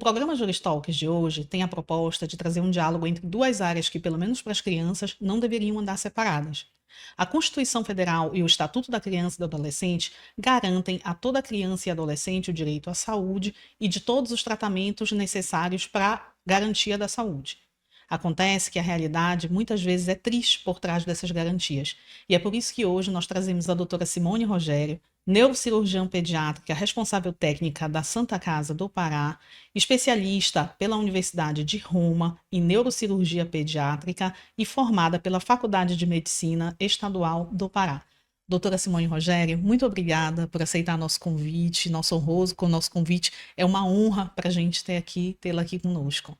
programa Juris Talks de hoje tem a proposta de trazer um diálogo entre duas áreas que, pelo menos para as crianças, não deveriam andar separadas. A Constituição Federal e o Estatuto da Criança e do Adolescente garantem a toda criança e adolescente o direito à saúde e de todos os tratamentos necessários para a garantia da saúde. Acontece que a realidade muitas vezes é triste por trás dessas garantias. E é por isso que hoje nós trazemos a doutora Simone Rogério, neurocirurgiã pediátrica, responsável técnica da Santa Casa do Pará, especialista pela Universidade de Roma em neurocirurgia pediátrica e formada pela Faculdade de Medicina Estadual do Pará. Doutora Simone Rogério, muito obrigada por aceitar nosso convite, nosso honroso com o nosso convite. É uma honra para a gente tê-la aqui conosco.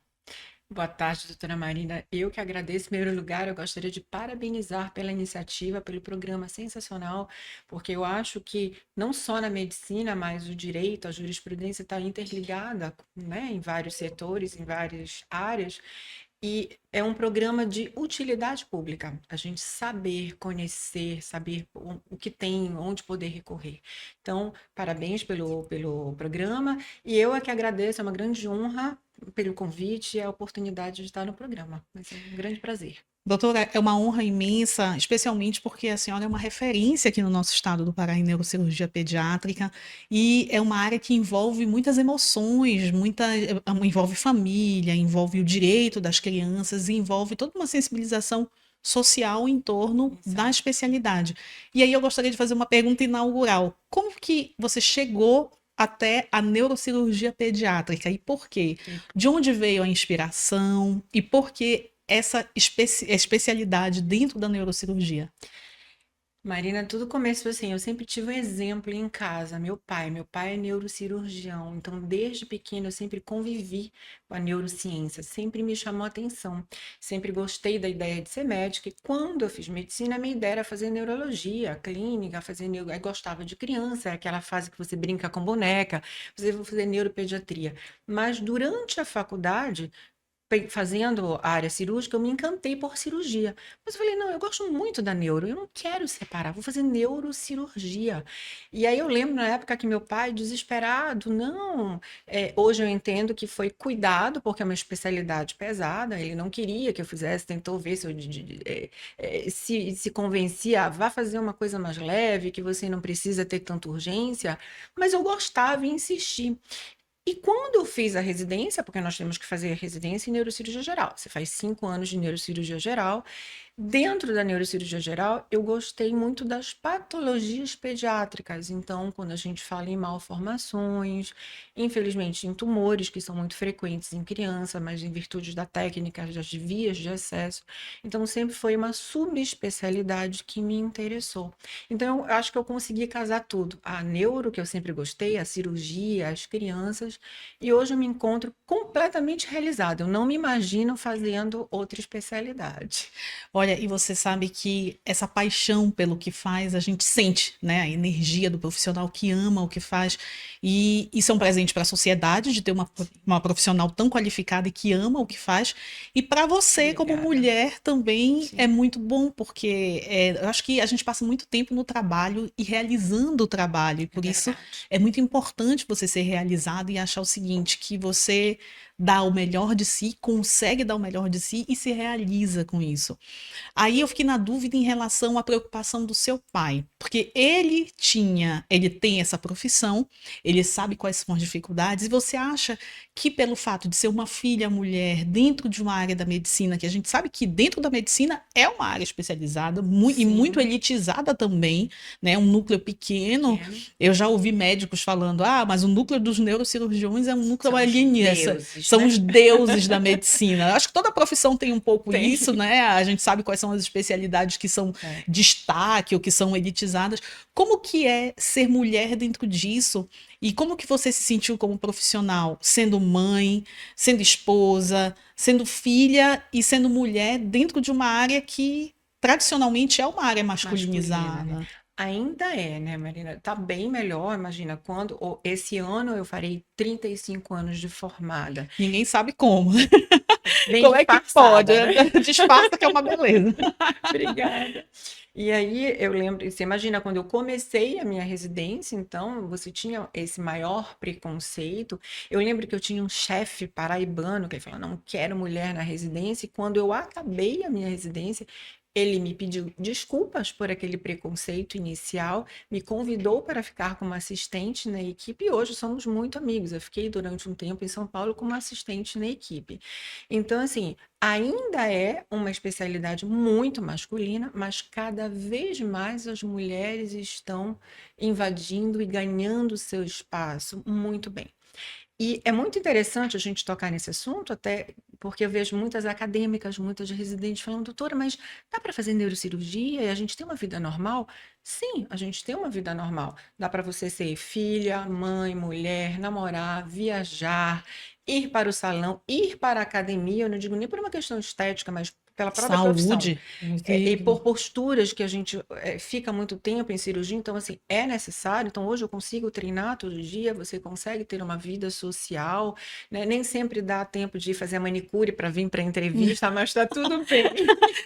Boa tarde, doutora Marina. Eu que agradeço. Em primeiro lugar, eu gostaria de parabenizar pela iniciativa, pelo programa sensacional, porque eu acho que não só na medicina, mas o direito, a jurisprudência está interligada, né, em vários setores, em várias áreas, e é um programa de utilidade pública. A gente saber, conhecer, saber o que tem, onde poder recorrer. Então, parabéns pelo programa, e eu é que agradeço, é uma grande honra pelo convite e a oportunidade de estar no programa. Vai ser um grande prazer. Doutora, é uma honra imensa, especialmente porque a senhora é uma referência aqui no nosso estado do Pará em neurocirurgia pediátrica e é uma área que envolve muitas emoções, envolve família, envolve o direito das crianças, e envolve toda uma sensibilização social em torno da Exato. especialidade. E aí eu gostaria de fazer uma pergunta inaugural. Como que você chegou até a neurocirurgia pediátrica e por quê? De onde veio a inspiração e por que essa especialidade dentro da neurocirurgia? Marina, tudo começou assim, eu sempre tive um exemplo em casa, meu pai é neurocirurgião, então desde pequeno eu sempre convivi com a neurociência, sempre me chamou a atenção, sempre gostei da ideia de ser médica, e quando eu fiz medicina, a minha ideia era fazer neurologia, clínica, aí gostava de criança, é aquela fase que você brinca com boneca, você vai fazer neuropediatria, mas durante a faculdade, fazendo a área cirúrgica, eu me encantei por cirurgia. Mas eu falei, não, eu gosto muito da neuro, eu não quero separar, vou fazer neurocirurgia. E aí eu lembro na época que meu pai, desesperado, não, hoje eu entendo que foi cuidado, porque é uma especialidade pesada, ele não queria que eu fizesse, tentou ver se eu se convencia, vá fazer uma coisa mais leve, que você não precisa ter tanta urgência, mas eu gostava e insisti. E quando eu fiz a residência, porque nós temos que fazer residência em neurocirurgia geral, você faz 5 anos de neurocirurgia geral. Dentro da neurocirurgia geral, eu gostei muito das patologias pediátricas. Então, quando a gente fala em malformações, infelizmente em tumores, que são muito frequentes em criança, mas em virtude da técnica, das vias de acesso. Então, sempre foi uma subespecialidade que me interessou. Então, eu acho que eu consegui casar tudo. A neuro, que eu sempre gostei, a cirurgia, as crianças, e hoje eu me encontro completamente realizada. Eu não me imagino fazendo outra especialidade. Olha, e você sabe que essa paixão pelo que faz, a gente sente, né? A energia do profissional que ama o que faz. E isso é um presente para a sociedade de ter uma profissional tão qualificada e que ama o que faz. E para você, como Obrigada. mulher, também é Sim, muito bom, porque eu acho que a gente passa muito tempo no trabalho e realizando o trabalho. E é por isso verdade. é muito importante você ser realizado e achar o seguinte, que você dá o melhor de si, consegue dar o melhor de si e se realiza com isso. Aí eu fiquei na dúvida em relação à preocupação do seu pai, porque ele tem essa profissão, ele sabe quais são as dificuldades, e você acha que pelo fato de ser uma filha mulher dentro de uma área da medicina, que a gente sabe que dentro da medicina é uma área especializada e muito Sim, elitizada também, né? Um núcleo pequeno. pequeno. Eu já ouvi médicos falando, mas o núcleo dos neurocirurgiões é um núcleo São os alienígena, deuses, são né? os deuses da medicina. Eu acho que toda profissão tem um pouco Tem. isso, né? A gente sabe quais são as especialidades que são É. destaque ou que são elitizadas. Como que é ser mulher dentro disso? E como que você se sentiu como profissional, sendo mãe, sendo esposa, sendo filha e sendo mulher dentro de uma área que tradicionalmente é uma área Masculina, né? masculinizada? Ainda é, né, Marina? Tá bem melhor, imagina, esse ano eu farei 35 anos de formada. Ninguém sabe como. bem Como é que pode? disfarçada, né? Disfarça que é uma beleza. Obrigada. E aí eu lembro, você imagina, quando eu comecei a minha residência, então você tinha esse maior preconceito. Eu lembro que eu tinha um chefe paraibano que ele falou: não quero mulher na residência. E quando eu acabei a minha residência, ele me pediu desculpas por aquele preconceito inicial, me convidou para ficar como assistente na equipe e hoje somos muito amigos. Eu fiquei durante um tempo em São Paulo como assistente na equipe. Então, assim, ainda é uma especialidade muito masculina, mas cada vez mais as mulheres estão invadindo e ganhando seu espaço muito bem. E é muito interessante a gente tocar nesse assunto, até porque eu vejo muitas acadêmicas, muitas residentes falando, doutora, mas dá para fazer neurocirurgia e a gente tem uma vida normal? Sim, a gente tem uma vida normal. Dá para você ser filha, mãe, mulher, namorar, viajar, ir para o salão, ir para a academia. Eu não digo nem por uma questão estética, mas pela própria profissão. Saúde, E por inclusive. posturas que a gente fica muito tempo em cirurgia, então, assim, é necessário. Então, hoje eu consigo treinar todo dia, você consegue ter uma vida social, né? Nem sempre dá tempo de fazer a manicure para vir para a entrevista, mas está tudo bem.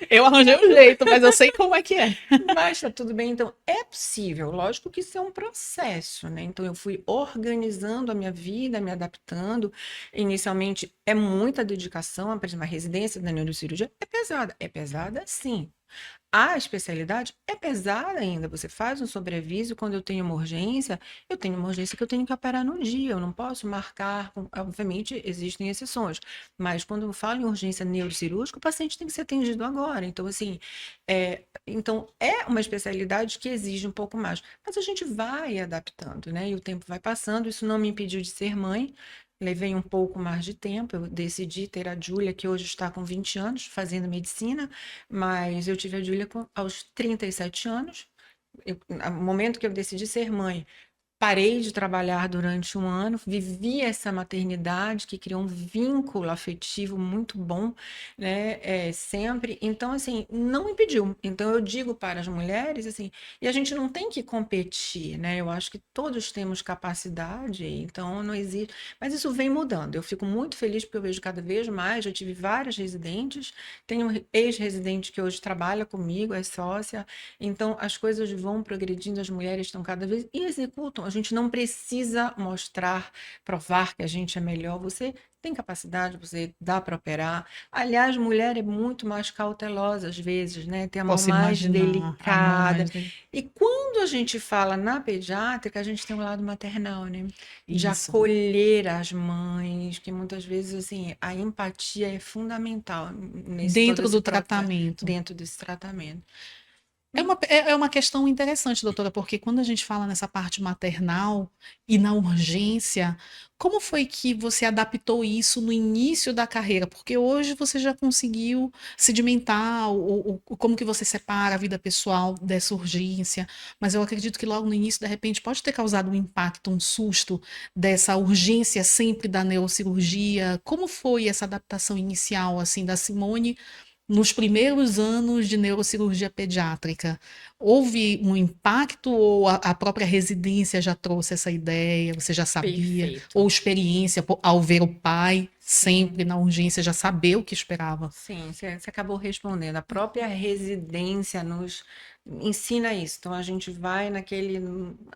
Eu arranjei um jeito, mas eu sei como é que é. Mas está tudo bem, então é possível. Lógico que isso é um processo, né? Então eu fui organizando a minha vida, me adaptando. Inicialmente é muita dedicação, por exemplo, a residência da neurocirurgia é pesada. É pesada, sim. A especialidade é pesada ainda. Você faz um sobreaviso quando eu tenho uma urgência que eu tenho que operar no dia, eu não posso marcar. Obviamente, existem exceções, mas quando eu falo em urgência neurocirúrgica, o paciente tem que ser atendido agora. Então, assim, então é uma especialidade que exige um pouco mais, mas a gente vai adaptando, né? E o tempo vai passando. Isso não me impediu de ser mãe. Levei um pouco mais de tempo, eu decidi ter a Júlia, que hoje está com 20 anos, fazendo medicina, mas eu tive a Júlia aos 37 anos. No momento que eu decidi ser mãe, parei de trabalhar durante um ano, vivi essa maternidade que criou um vínculo afetivo muito bom, né? Sempre. Então, assim, não impediu. Então, eu digo para as mulheres, assim, e a gente não tem que competir, né? Eu acho que todos temos capacidade, então não existe. Mas isso vem mudando. Eu fico muito feliz porque eu vejo cada vez mais. Eu tive várias residentes, tenho um ex-residente que hoje trabalha comigo, é sócia. Então, as coisas vão progredindo, as mulheres estão cada vez e executam. A gente não precisa mostrar, provar que a gente é melhor. Você tem capacidade, você dá para operar. Aliás, mulher é muito mais cautelosa às vezes, né? Tem a mão Posso mais imaginar a mão delicada. mais. E quando a gente fala na pediátrica, a gente tem um lado maternal, né? De Isso. acolher as mães, que muitas vezes, assim, a empatia é fundamental nesse todo Dentro esse do processo, tratamento. dentro desse tratamento. É uma questão interessante, doutora, porque quando a gente fala nessa parte maternal e na urgência, como foi que você adaptou isso no início da carreira? Porque hoje você já conseguiu sedimentar como que você separa a vida pessoal dessa urgência, mas eu acredito que logo no início, de repente, pode ter causado um impacto, um susto dessa urgência sempre da neurocirurgia. Como foi essa adaptação inicial, assim, da Simone nos primeiros anos de neurocirurgia pediátrica? Houve um impacto ou a própria residência já trouxe essa ideia? Você já sabia? Perfeito. Ou experiência ao ver o pai sempre Sim. na urgência, já saber o que esperava? Sim, você acabou respondendo. A própria residência nos ensina isso. Então, a gente vai naquele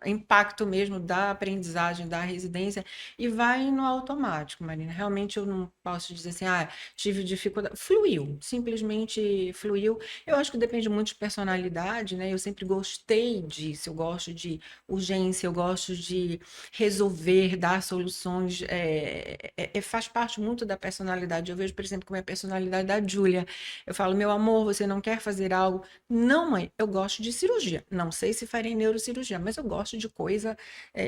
impacto mesmo da aprendizagem da residência e vai no automático, Marina. Realmente, eu não posso dizer assim, tive dificuldade. Fluiu, simplesmente fluiu. Eu acho que depende muito de personalidade, né? Eu sempre gostei disso. Eu gosto de urgência, eu gosto de resolver, dar soluções. Faz parte muito da personalidade. Eu vejo, por exemplo, como é a personalidade da Júlia. Eu falo, meu amor, você não quer fazer algo? Não, mãe, eu gosto de cirurgia. Não sei se farei neurocirurgia, mas eu gosto de coisa,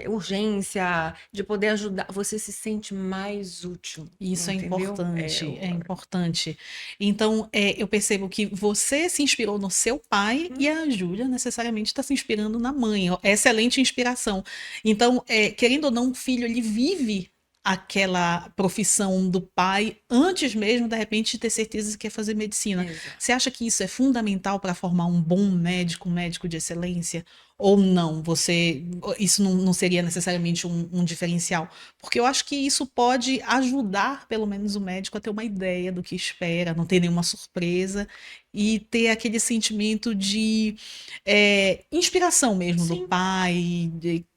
urgência, de poder ajudar. Você se sente mais útil, Isso é entendeu? importante, é importante. Então, eu percebo que você se inspirou no seu pai e a Júlia necessariamente está se inspirando na mãe. Ó, excelente inspiração. Então, querendo ou não, o filho ele vive aquela profissão do pai antes mesmo, de repente, de ter certeza que quer fazer medicina. Exato. Você acha que isso é fundamental para formar um bom médico, um médico de excelência? Ou não? Isso não seria necessariamente um diferencial? Porque eu acho que isso pode ajudar, pelo menos, o médico a ter uma ideia do que espera, não ter nenhuma surpresa e ter aquele sentimento de inspiração mesmo do Sim. pai.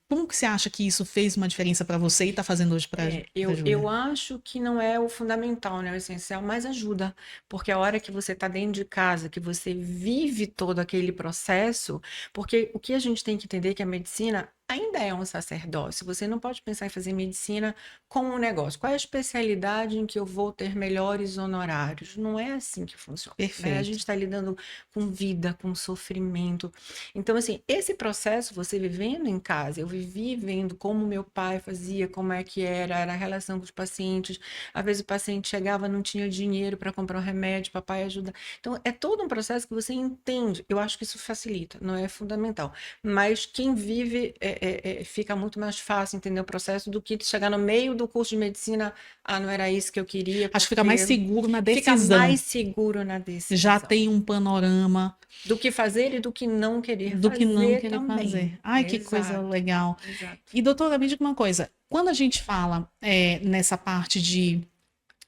Como que você acha que isso fez uma diferença para você e está fazendo hoje para a Eu Júlia? acho que não é o fundamental, né, o essencial, mas ajuda, porque a hora que você está dentro de casa, que você vive todo aquele processo, porque o que a gente tem que entender é que a medicina ainda é um sacerdócio. Você não pode pensar em fazer medicina como um negócio. Qual é a especialidade em que eu vou ter melhores honorários? Não é assim que funciona, né? A gente Perfeito. está lidando com vida, com sofrimento. Então, assim, esse processo, você vivendo em casa, eu vivi vendo como meu pai fazia, como é que era a relação com os pacientes. Às vezes o paciente chegava, não tinha dinheiro para comprar um remédio, papai ajuda. Então, é todo um processo que você entende. Eu acho que isso facilita, não é fundamental. Mas quem vive fica muito mais fácil entender o processo do que chegar no meio do curso de medicina, ah, não era isso que eu queria, Acho que fica mais porque seguro na fica decisão. mais seguro na Já decisão tem um panorama do que fazer e do que não querer do que não fazer querer também. fazer. Ai, que coisa Exato, legal. exato. E, doutora, me diga uma coisa. Quando a gente fala nessa parte de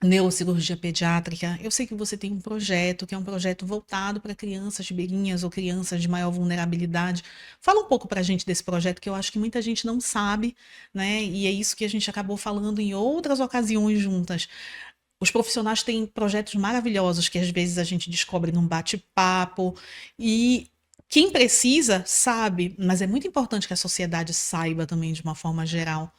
neurocirurgia pediátrica, eu sei que você tem um projeto, que é um projeto voltado para crianças ribeirinhas ou crianças de maior vulnerabilidade. Fala um pouco para a gente desse projeto, que eu acho que muita gente não sabe, né? E é isso que a gente acabou falando em outras ocasiões juntas. Os profissionais têm projetos maravilhosos que às vezes a gente descobre num bate-papo e quem precisa sabe, mas é muito importante que a sociedade saiba também de uma forma geral.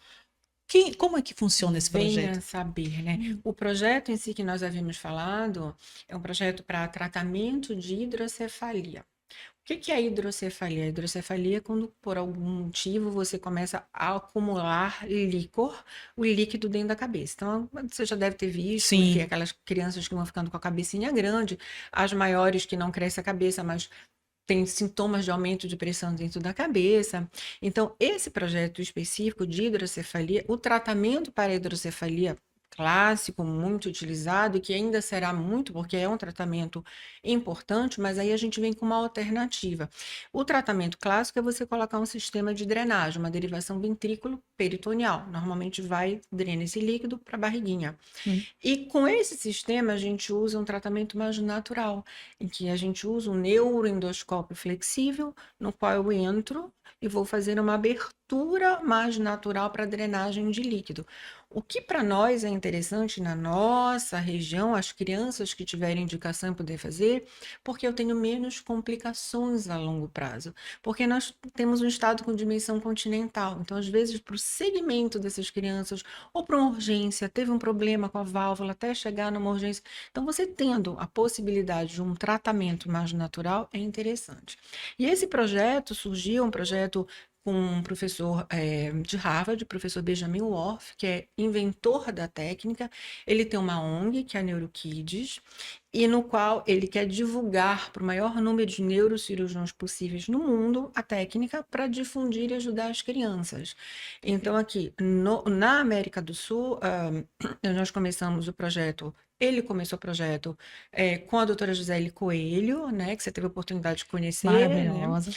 Como é que funciona esse projeto? Venha saber, né? O projeto em si que nós havíamos falado é um projeto para tratamento de hidrocefalia. O que que é hidrocefalia? A hidrocefalia é quando, por algum motivo, você começa a acumular líquor, o líquido dentro da cabeça. Então, você já deve ter visto que Sim. aquelas crianças que vão ficando com a cabecinha grande, as maiores que não cresce a cabeça, mas tem sintomas de aumento de pressão dentro da cabeça. Então, esse projeto específico de hidrocefalia, o tratamento para a hidrocefalia clássico, muito utilizado, e que ainda será muito, porque é um tratamento importante, mas aí a gente vem com uma alternativa. O tratamento clássico é você colocar um sistema de drenagem, uma derivação ventrículo-peritoneal. Normalmente vai, drena esse líquido para a barriguinha. Hum. E com esse sistema, a gente usa um tratamento mais natural, em que a gente usa um neuroendoscópio flexível, no qual eu entro e vou fazer uma abertura mais natural para drenagem de líquido. O que para nós é interessante na nossa região, as crianças que tiverem indicação em poder fazer, porque eu tenho menos complicações a longo prazo. Porque nós temos um estado com dimensão continental. Então, às vezes, para o segmento dessas crianças, ou para uma urgência, teve um problema com a válvula até chegar numa urgência. Então, você tendo a possibilidade de um tratamento mais natural é interessante. E esse projeto surgiu, um projeto com um professor de Harvard, o professor Benjamin Worf, que é inventor da técnica. Ele tem uma ONG, que é a NeuroKids, e no qual ele quer divulgar para o maior número de neurocirurgiões possíveis no mundo a técnica para difundir e ajudar as crianças. Então, aqui na América do Sul, nós começamos o projeto. Ele começou o projeto com a doutora Gisele Coelho, né, que você teve a oportunidade de conhecer, né? Maravilhosa.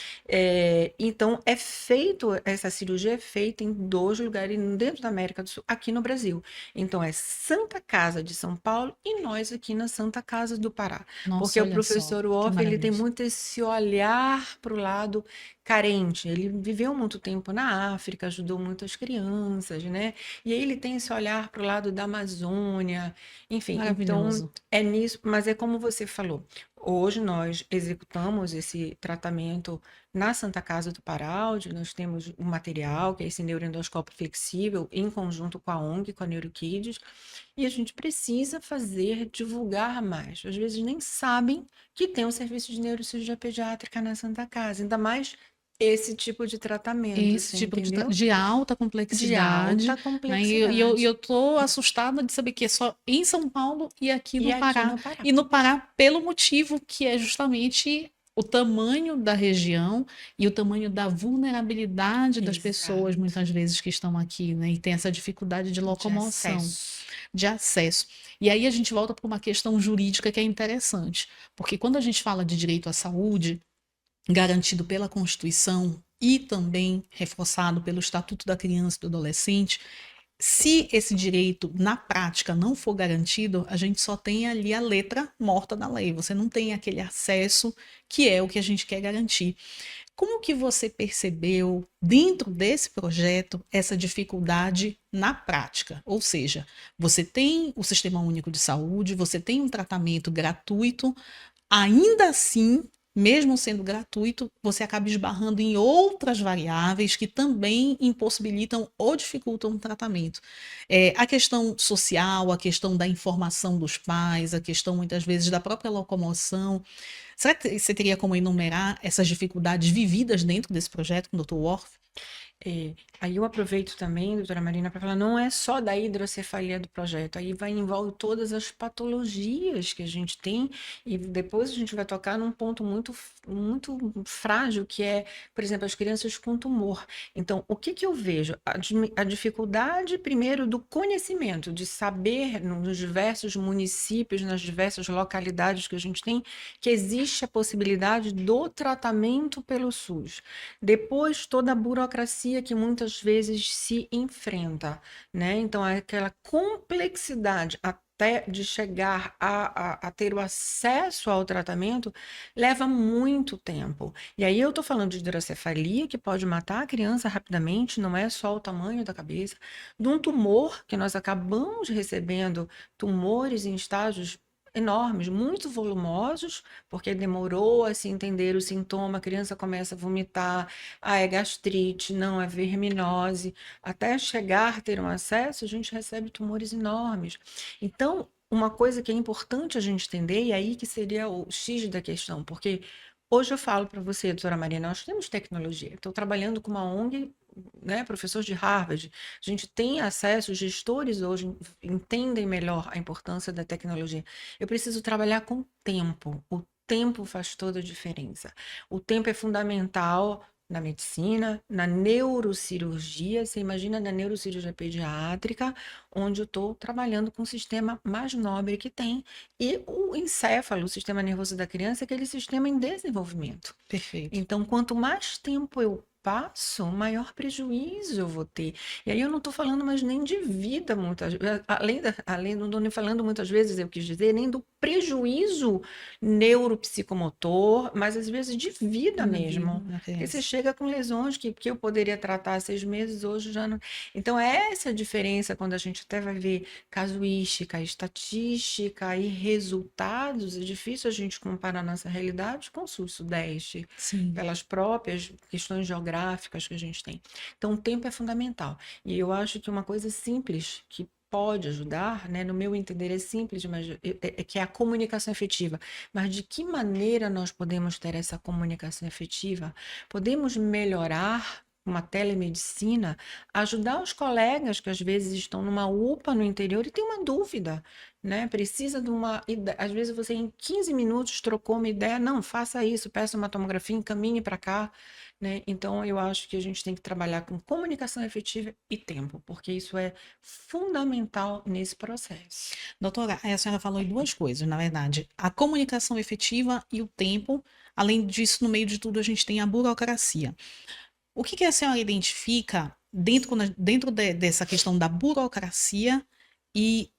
Então, essa cirurgia é feita em 2 lugares dentro da América do Sul, aqui no Brasil. Então, é Santa Casa de São Paulo e nós aqui na Santa Casa do Pará. Porque Nossa, o olha só, professor que Woff, ele tem maravilhoso. muito esse olhar para o lado carente. Ele viveu muito tempo na África, ajudou muitas crianças, né? E aí ele tem esse olhar para o lado da Amazônia, enfim. Então, Maravilhoso. é nisso, mas é como você falou. Hoje nós executamos esse tratamento na Santa Casa do Pará, onde nós temos o material, que é esse neuroendoscópio flexível, em conjunto com a ONG, com a NeuroKids, e a gente precisa fazer, divulgar mais. Às vezes nem sabem que tem um serviço de neurocirurgia pediátrica na Santa Casa, ainda mais esse tipo de tratamento, Esse você tipo entendeu? de alta De complexidade, alta né? E complexidade. eu tô assustada de saber que é só em São Paulo e aqui E no aqui Pará. no Pará. E no Pará, pelo motivo que é justamente o tamanho da região e o tamanho da vulnerabilidade das pessoas, Exato. muitas vezes, que estão aqui, né? E tem essa dificuldade de De locomoção, acesso. de acesso. E aí a gente volta para uma questão jurídica que é interessante, porque quando a gente fala de direito à saúde, garantido pela Constituição e também reforçado pelo Estatuto da Criança e do Adolescente, se esse direito na prática não for garantido, a gente só tem ali a letra morta da lei. Você não tem aquele acesso que é o que a gente quer garantir. Como que você percebeu dentro desse projeto essa dificuldade na prática? Ou seja, você tem o Sistema Único de Saúde, você tem um tratamento gratuito, ainda assim, mesmo sendo gratuito, você acaba esbarrando em outras variáveis que também impossibilitam ou dificultam o tratamento. A questão social, a questão da informação dos pais, a questão muitas vezes da própria locomoção. Será que você teria como enumerar essas dificuldades vividas dentro desse projeto com o Dr. Worf? Aí eu aproveito também, doutora Marina, para falar, não é só da hidrocefalia do projeto, aí vai envolve todas as patologias que a gente tem, e depois a gente vai tocar num ponto muito frágil, que é, por exemplo, as crianças com tumor. Então, o que que eu vejo? A dificuldade, primeiro, do conhecimento, de saber nos diversos municípios, nas diversas localidades que a gente tem, que existe a possibilidade do tratamento pelo SUS. Depois, toda a burocracia que muitas vezes se enfrenta, né? Então, aquela complexidade até de chegar a ter o acesso ao tratamento leva muito tempo. E aí eu estou falando de hidrocefalia, que pode matar a criança rapidamente, não é só o tamanho da cabeça, de um tumor que nós acabamos recebendo, tumores em estágios enormes, muito volumosos, porque demorou a se entender o sintoma, a criança começa a vomitar, é gastrite, não, é verminose. Até chegar a ter um acesso, a gente recebe tumores enormes. Então, uma coisa que é importante a gente entender, e aí que seria o X da questão, porque hoje eu falo para você, doutora Maria, nós temos tecnologia. Estou trabalhando com uma ONG, né, professor de Harvard, a gente tem acesso, os gestores hoje entendem melhor a importância da tecnologia. Eu preciso trabalhar com tempo. O tempo faz toda a diferença. O tempo é fundamental na medicina, na neurocirurgia. Você imagina na neurocirurgia pediátrica, onde eu estou trabalhando com o sistema mais nobre que tem. E o encéfalo, o sistema nervoso da criança, é aquele sistema em desenvolvimento. Perfeito. Então, quanto mais tempo eu passo, maior prejuízo eu vou ter. E aí eu não estou falando mais nem de vida, muitas além, não estou nem falando muitas vezes, eu quis dizer, nem do prejuízo neuropsicomotor, mas às vezes de vida Na vida mesmo. da Porque você criança. chega com lesões que eu poderia tratar há 6 meses, hoje já não. Então, é essa a diferença quando a gente até vai ver casuística, estatística e resultados. É difícil a gente comparar nossa realidade com o sul-sudeste Sim. pelas próprias questões geográficas que a gente tem. Então, o tempo é fundamental. E eu acho que uma coisa simples que pode ajudar, né, no meu entender é simples, mas é que é a comunicação efetiva. Mas de que maneira nós podemos ter essa comunicação efetiva? Podemos melhorar uma telemedicina, ajudar os colegas que às vezes estão numa UPA no interior e tem uma dúvida, né? Precisa de uma ideia. Às vezes você em 15 minutos trocou uma ideia, não, faça isso, peça uma tomografia, encaminhe para cá, né? Então eu acho que a gente tem que trabalhar com comunicação efetiva e tempo, porque isso é fundamental nesse processo. Doutora, a senhora falou em duas coisas, na verdade. A comunicação efetiva e o tempo. Além disso, no meio de tudo, a gente tem a burocracia. O que que a senhora identifica dessa questão da burocracia e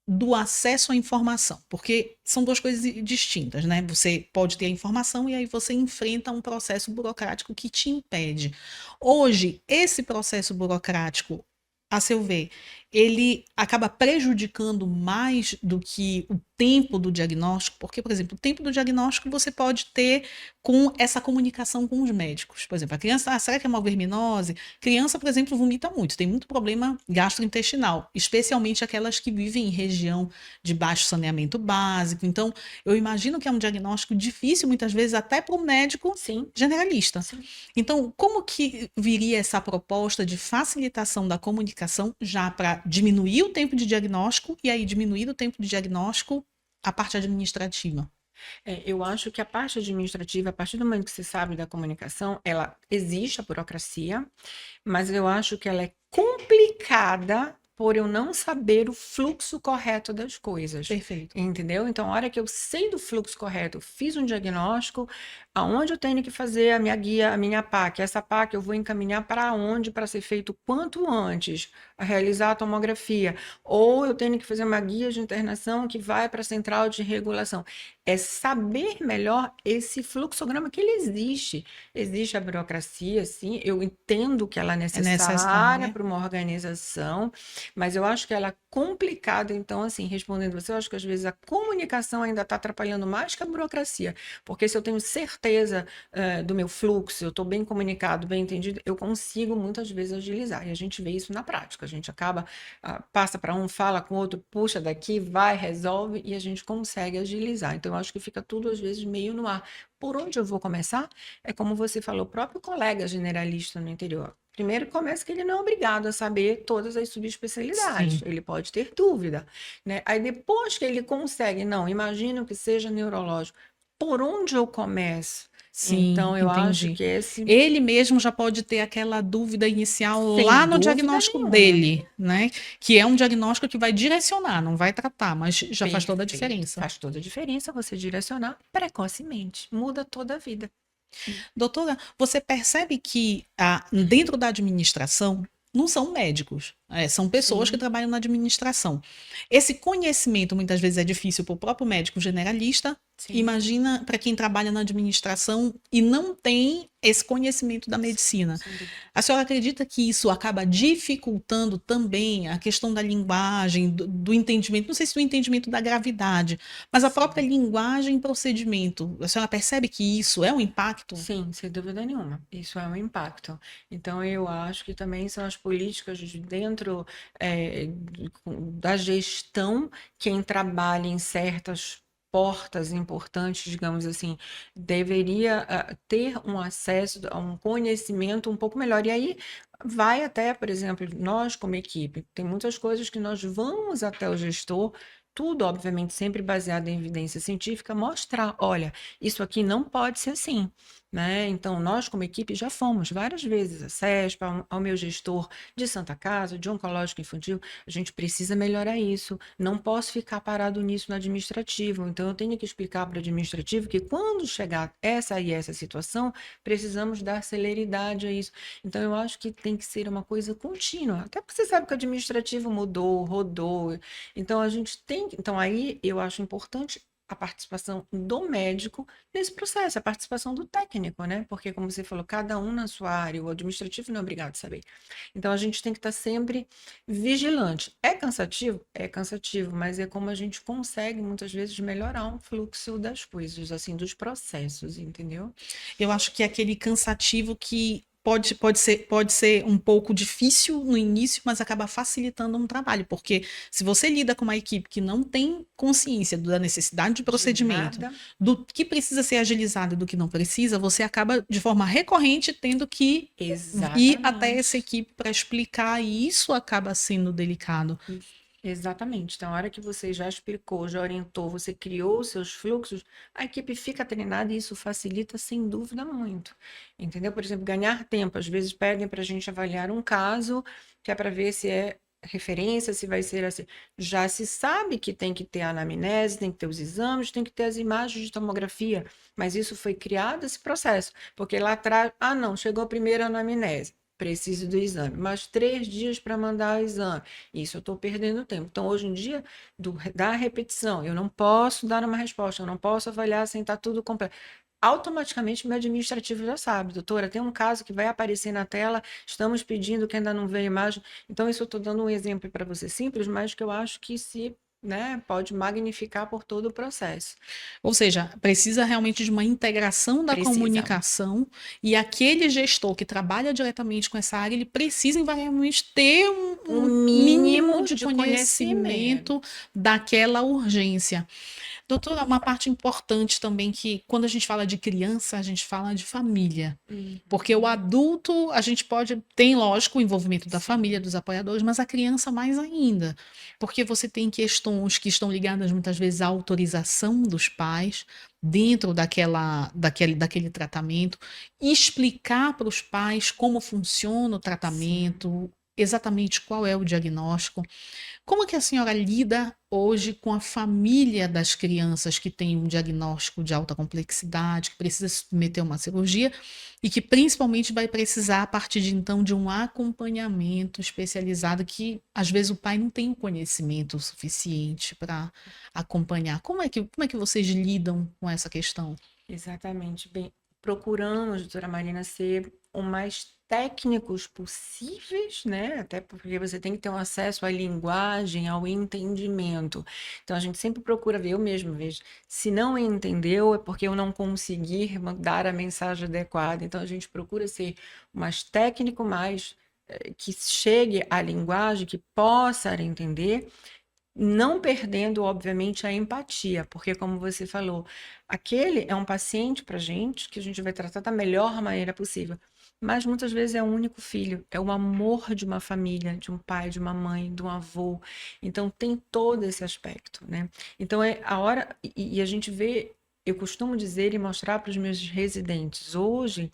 do acesso à informação? Porque são duas coisas distintas, né? Você pode ter a informação e aí você enfrenta um processo burocrático que te impede. Hoje, esse processo burocrático, a seu ver, ele acaba prejudicando mais do que o tempo do diagnóstico, porque, por exemplo, o tempo do diagnóstico você pode ter com essa comunicação com os médicos. Por exemplo, a criança, será que é malverminose? Criança, por exemplo, vomita muito, tem muito problema gastrointestinal, especialmente aquelas que vivem em região de baixo saneamento básico. Então, eu imagino que é um diagnóstico difícil, muitas vezes, até para o médico Sim, generalista. sim. Então, como que viria essa proposta de facilitação da comunicação já para diminuir o tempo de diagnóstico e aí diminuir o tempo de diagnóstico a parte administrativa? Eu acho que a parte administrativa, a partir do momento que você sabe da comunicação, ela existe a burocracia, mas eu acho que ela é complicada por eu não saber o fluxo correto das coisas. Perfeito. Entendeu? Então, a hora que eu sei do fluxo correto, eu fiz um diagnóstico, aonde eu tenho que fazer a minha guia, a minha PAC. Essa PAC eu vou encaminhar para onde para ser feito quanto antes, a realizar a tomografia. Ou eu tenho que fazer uma guia de internação que vai para a central de regulação. É saber melhor esse fluxograma que ele existe. Existe a burocracia, sim, eu entendo que ela é É necessária necessária. para uma organização, mas eu acho que ela é complicada. Então, assim, respondendo você, eu acho que às vezes a comunicação ainda está atrapalhando mais que a burocracia, porque se eu tenho certeza do meu fluxo, eu estou bem comunicado, bem entendido, eu consigo muitas vezes agilizar, e a gente vê isso na prática, a gente acaba, passa para um, fala com o outro, puxa daqui, vai, resolve, e a gente consegue agilizar. Então, eu acho que fica tudo às vezes meio no ar. Por onde eu vou começar? É como você falou, o próprio colega generalista no interior. Primeiro começa que ele não é obrigado a saber todas as subespecialidades, Sim, ele pode ter dúvida, né? Aí depois que ele consegue, não, imagino que seja neurológico, por onde eu começo? sim, Então eu acho entendi. que esse, Ele mesmo já pode ter aquela dúvida inicial sem lá no dúvida diagnóstico nenhuma, dele, né? Que é um diagnóstico que vai direcionar, não vai tratar, mas já faz toda a perfeito, diferença. faz toda a diferença você direcionar precocemente, muda toda a vida. Doutora, você percebe que dentro da administração não são médicos, são pessoas que Sim, trabalham na administração. Esse conhecimento muitas vezes é difícil para o próprio médico generalista. sim, Imagina para quem trabalha na administração e não tem esse conhecimento da medicina. sem dúvida. A senhora acredita que isso acaba dificultando também a questão da linguagem, do entendimento, não sei se do entendimento da gravidade, mas a própria Sim. linguagem e procedimento? A senhora percebe que isso é um impacto? Sim, sem dúvida nenhuma. Isso é um impacto. Então, eu acho que também são as políticas de dentro da gestão, quem trabalha em certas portas importantes, digamos assim, deveria ter um acesso a um conhecimento um pouco melhor. E aí vai até, por exemplo, nós como equipe, tem muitas coisas que nós vamos até o gestor. Tudo, obviamente, sempre baseado em evidência científica, mostrar, olha, isso aqui não pode ser assim, né? Então, nós, como equipe, já fomos várias vezes a CESP, ao meu gestor de Santa Casa, de Oncológico Infantil, a gente precisa melhorar isso, não posso ficar parado nisso no administrativo, então eu tenho que explicar para o administrativo que quando chegar essa e essa situação, precisamos dar celeridade a isso. Então, eu acho que tem que ser uma coisa contínua, até porque você sabe que o administrativo mudou, rodou, então a gente tem, então aí eu acho importante a participação do médico nesse processo, a participação do técnico, né? Porque, como você falou, cada um na sua área, o administrativo não é obrigado a saber. Então, a gente tem que estar sempre vigilante. É cansativo? É cansativo, mas é como a gente consegue, muitas vezes, melhorar o fluxo das coisas, assim, dos processos, entendeu? Eu acho que é aquele cansativo que pode ser um pouco difícil no início, mas acaba facilitando um trabalho, porque se você lida com uma equipe que não tem consciência da necessidade de De procedimento, nada, do que precisa ser agilizado e do que não precisa, você acaba de forma recorrente tendo que ir até essa exatamente. equipe para explicar, e isso acaba sendo delicado. Exatamente. Então, a hora que você já explicou, já orientou, você criou os seus fluxos, a equipe fica treinada e isso facilita sem dúvida muito. Entendeu? Por exemplo, ganhar tempo. Às vezes pedem para a gente avaliar um caso, que é para ver se é referência, se vai ser assim. Já se sabe que tem que ter a anamnese, tem que ter os exames, tem que ter as imagens de tomografia, mas isso foi criado esse processo, porque lá atrás, não, chegou a primeira anamnese. Preciso do exame, mais 3 dias para mandar o exame. Isso eu estou perdendo tempo. Então, hoje em dia, da repetição, eu não posso dar uma resposta, eu não posso avaliar sem estar tudo completo. Automaticamente, meu administrativo já sabe, doutora, tem um caso que vai aparecer na tela, estamos pedindo que ainda não veio imagem. Então, isso eu estou dando um exemplo para você simples, mas que eu acho que se, né, pode magnificar por todo o processo. Ou seja, precisa realmente de uma integração da Precisa. comunicação, e aquele gestor que trabalha diretamente com essa área, ele precisa invariavelmente ter Um um mínimo mínimo de de conhecimento. conhecimento daquela urgência. Doutora, uma parte importante também que quando a gente fala de criança, a gente fala de família. Porque o Uhum. adulto, a gente pode, tem lógico o envolvimento da família, Sim, dos apoiadores, mas a criança mais ainda. Porque você tem questões que estão ligadas muitas vezes à autorização dos pais dentro daquele tratamento, e explicar para os pais como funciona o sim. tratamento, exatamente qual é o diagnóstico. Como é que a senhora lida hoje com a família das crianças que têm um diagnóstico de alta complexidade, que precisa se submeter a uma cirurgia e que principalmente vai precisar, a partir de então, de um acompanhamento especializado que às vezes o pai não tem o conhecimento suficiente para acompanhar. Como é que vocês lidam com essa questão? Exatamente. Bem, procuramos, doutora Marina, ser o mais técnicos possíveis, né? Até porque você tem que ter um acesso à linguagem, ao entendimento. Então, a gente sempre procura ver, eu mesmo vejo, se não entendeu, é porque eu não consegui dar a mensagem adequada. Então, a gente procura ser o mais técnico, mais que chegue à linguagem, que possa entender, não perdendo, obviamente, a empatia, porque, como você falou, aquele é um paciente para gente que a gente vai tratar da melhor maneira possível. Mas muitas vezes é o único filho, é o amor de uma família, de um pai, de uma mãe, de um avô. Então tem todo esse aspecto, né? Então é a hora, e a gente vê, eu costumo dizer e mostrar para os meus residentes, hoje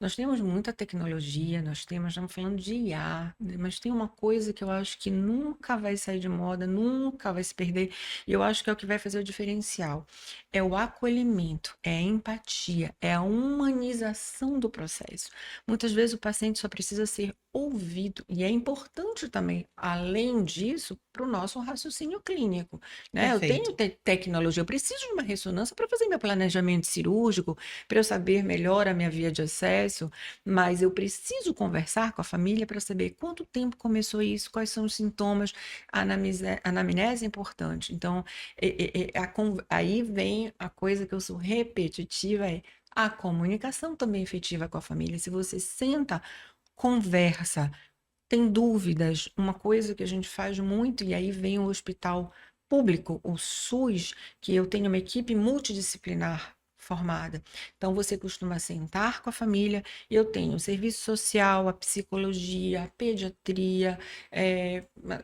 nós temos muita tecnologia, nós temos, estamos falando de IA, né? Mas tem uma coisa que eu acho que nunca vai sair de moda, nunca vai se perder, e eu acho que é o que vai fazer o diferencial. É o acolhimento, é a empatia, é a humanização do processo. Muitas vezes o paciente só precisa ser ouvido, e é importante também, além disso, para o nosso raciocínio clínico, né? Eu Perfeito. tenho tecnologia, eu preciso de uma ressonância para fazer meu planejamento cirúrgico, para eu saber melhor a minha via de acesso, mas eu preciso conversar com a família para saber quanto tempo começou isso, quais são os sintomas. A anamnese é importante. Então, aí vem a coisa que eu sou repetitiva, é a comunicação também efetiva com a família. Se você senta, conversa, tem dúvidas, uma coisa que a gente faz muito, e aí vem o hospital público, o SUS, que eu tenho uma equipe multidisciplinar formada. Então, você costuma sentar com a família, eu tenho o serviço social, a psicologia, a pediatria,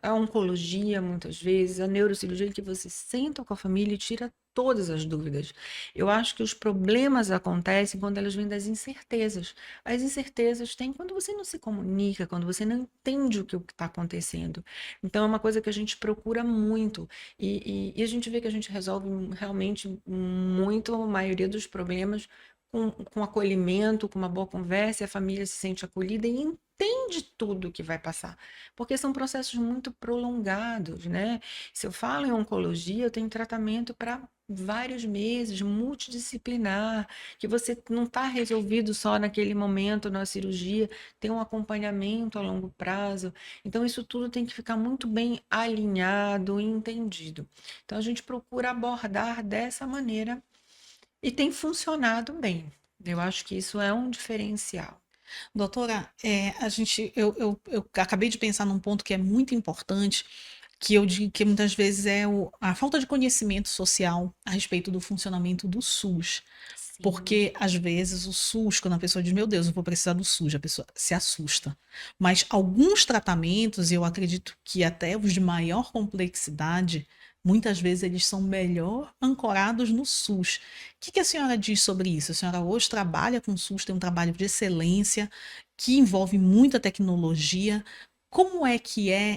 a oncologia, muitas vezes, a neurocirurgia, em que você senta com a família e tira todas as dúvidas. Eu acho que os problemas acontecem quando elas vêm das incertezas. As incertezas têm quando você não se comunica, quando você não entende o que está acontecendo. Então, é uma coisa que a gente procura muito. E a gente vê que a gente resolve realmente muito a maioria dos problemas com acolhimento, com uma boa conversa, e a família se sente acolhida e entende tudo que vai passar. Porque são processos muito prolongados, né? Se eu falo em oncologia, eu tenho tratamento para vários meses, multidisciplinar, que você não está resolvido só naquele momento na cirurgia, tem um acompanhamento a longo prazo. Então, isso tudo tem que ficar muito bem alinhado e entendido. Então, a gente procura abordar dessa maneira e tem funcionado bem. Eu acho que isso é um diferencial. Doutora, eu acabei de pensar num ponto que é muito importante, que eu digo que muitas vezes é a falta de conhecimento social a respeito do funcionamento do SUS. Sim, Porque, às vezes, o SUS, quando a pessoa diz, meu Deus, eu vou precisar do SUS, a pessoa se assusta. Mas alguns tratamentos, eu acredito que até os de maior complexidade, muitas vezes eles são melhor ancorados no SUS. O que a senhora diz sobre isso? A senhora hoje trabalha com o SUS, tem um trabalho de excelência, que envolve muita tecnologia. Como é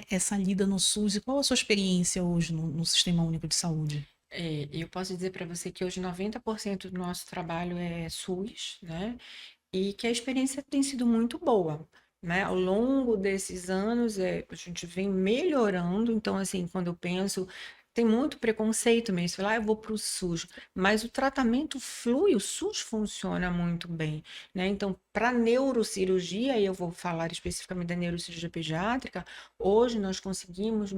essa lida no SUS e qual a sua experiência hoje no Sistema Único de Saúde? eu posso dizer para você que hoje 90% do nosso trabalho é SUS, né? E que a experiência tem sido muito boa, né? Ao longo desses anos, a gente vem melhorando. Então, assim, quando eu penso, tem muito preconceito mesmo. Falar, eu vou para o SUS, mas o tratamento flui, o SUS funciona muito bem, né? Então, para neurocirurgia, e eu vou falar especificamente da neurocirurgia pediátrica, hoje nós conseguimos,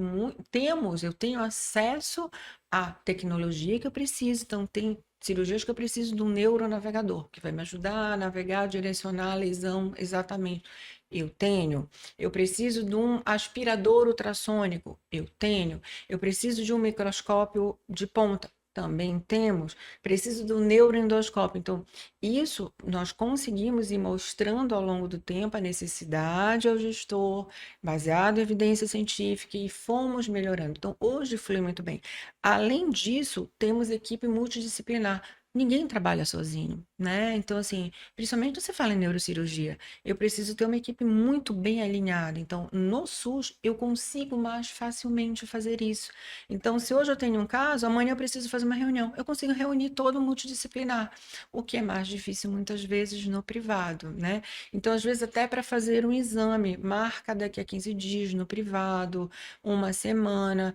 eu tenho acesso à tecnologia que eu preciso. Então, tem cirurgias que eu preciso de um neuronavegador, que vai me ajudar a navegar, direcionar a lesão exatamente. Eu tenho. Eu preciso de um aspirador ultrassônico. Eu tenho. Eu preciso de um microscópio de ponta. Também temos. Preciso do neuroendoscópio. Então, isso nós conseguimos ir mostrando ao longo do tempo a necessidade ao gestor, baseado em evidência científica, e fomos melhorando. Então, hoje flui muito bem. Além disso, temos equipe multidisciplinar. Ninguém trabalha sozinho, né? Então, assim, principalmente você fala em neurocirurgia, eu preciso ter uma equipe muito bem alinhada. Então, no SUS, eu consigo mais facilmente fazer isso. Então, se hoje eu tenho um caso, amanhã eu preciso fazer uma reunião. Eu consigo reunir todo o multidisciplinar, o que é mais difícil muitas vezes no privado, né? Então, às vezes, até para fazer um exame, marca daqui a 15 dias no privado, uma semana.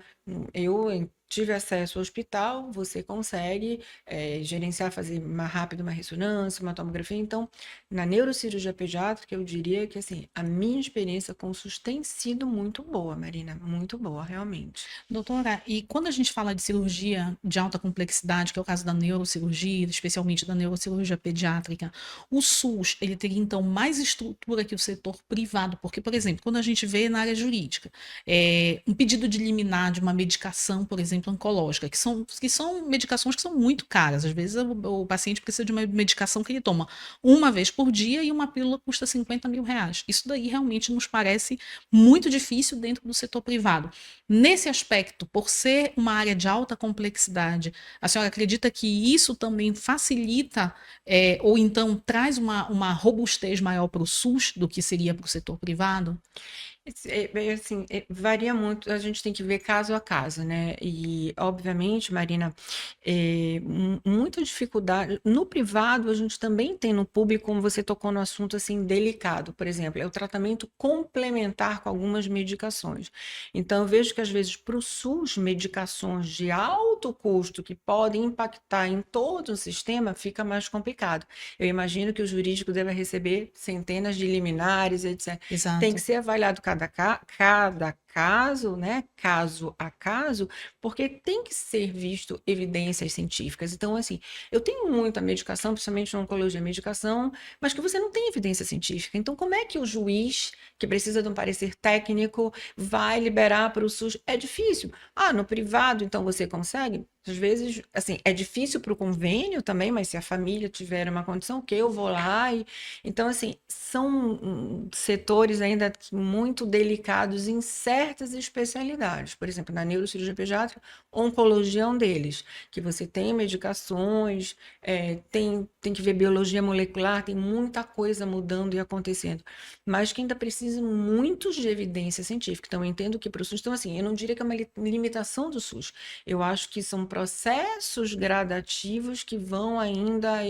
Eu tive acesso ao hospital, você consegue gerenciar, fazer mais rápido uma ressonância, uma tomografia. Então, na neurocirurgia pediátrica, eu diria que assim, a minha experiência com o SUS tem sido muito boa, Marina, muito boa, realmente. Doutora, e quando a gente fala de cirurgia de alta complexidade, que é o caso da neurocirurgia, especialmente da neurocirurgia pediátrica, o SUS, ele teria então mais estrutura que o setor privado, porque, por exemplo, quando a gente vê na área jurídica, um pedido de liminar de uma medicação, por exemplo, oncológica, que são medicações que são muito caras, às vezes o paciente precisa de uma medicação que ele toma uma vez por dia e uma pílula custa 50 mil reais. Isso daí realmente nos parece muito difícil dentro do setor privado. Nesse aspecto, por ser uma área de alta complexidade, a senhora acredita que isso também facilita, ou então traz uma robustez maior para o SUS do que seria para o setor privado? Assim, varia muito, a gente tem que ver caso a caso, né? E, obviamente, Marina, muita dificuldade. No privado, a gente também tem no público, como você tocou no assunto assim, delicado, por exemplo, é o tratamento complementar com algumas medicações. Então, eu vejo que, às vezes, para o SUS, medicações de alto custo que podem impactar em todo o sistema, fica mais complicado. Eu imagino que o jurídico deva receber centenas de liminares, etc. Tem que Exato. ser avaliado cada caso, né? Caso a caso, porque tem que ser visto evidências científicas. Então, assim, eu tenho muita medicação, principalmente na oncologia, medicação, mas que você não tem evidência científica. Então, como é que o juiz, que precisa de um parecer técnico, vai liberar para o SUS? É difícil. Ah, no privado, então você consegue? Às vezes, assim, é difícil para o convênio também, mas se a família tiver uma condição, que eu vou lá e então, assim, são setores ainda muito delicados em certas especialidades. Por exemplo, na neurocirurgia pediátrica, oncologia é um deles, que você tem medicações, tem que ver biologia molecular, tem muita coisa mudando e acontecendo, mas que ainda precisa muito de evidência científica. Então, eu entendo que para o SUS, então, assim, eu não diria que é uma limitação do SUS, eu acho que são processos gradativos que vão ainda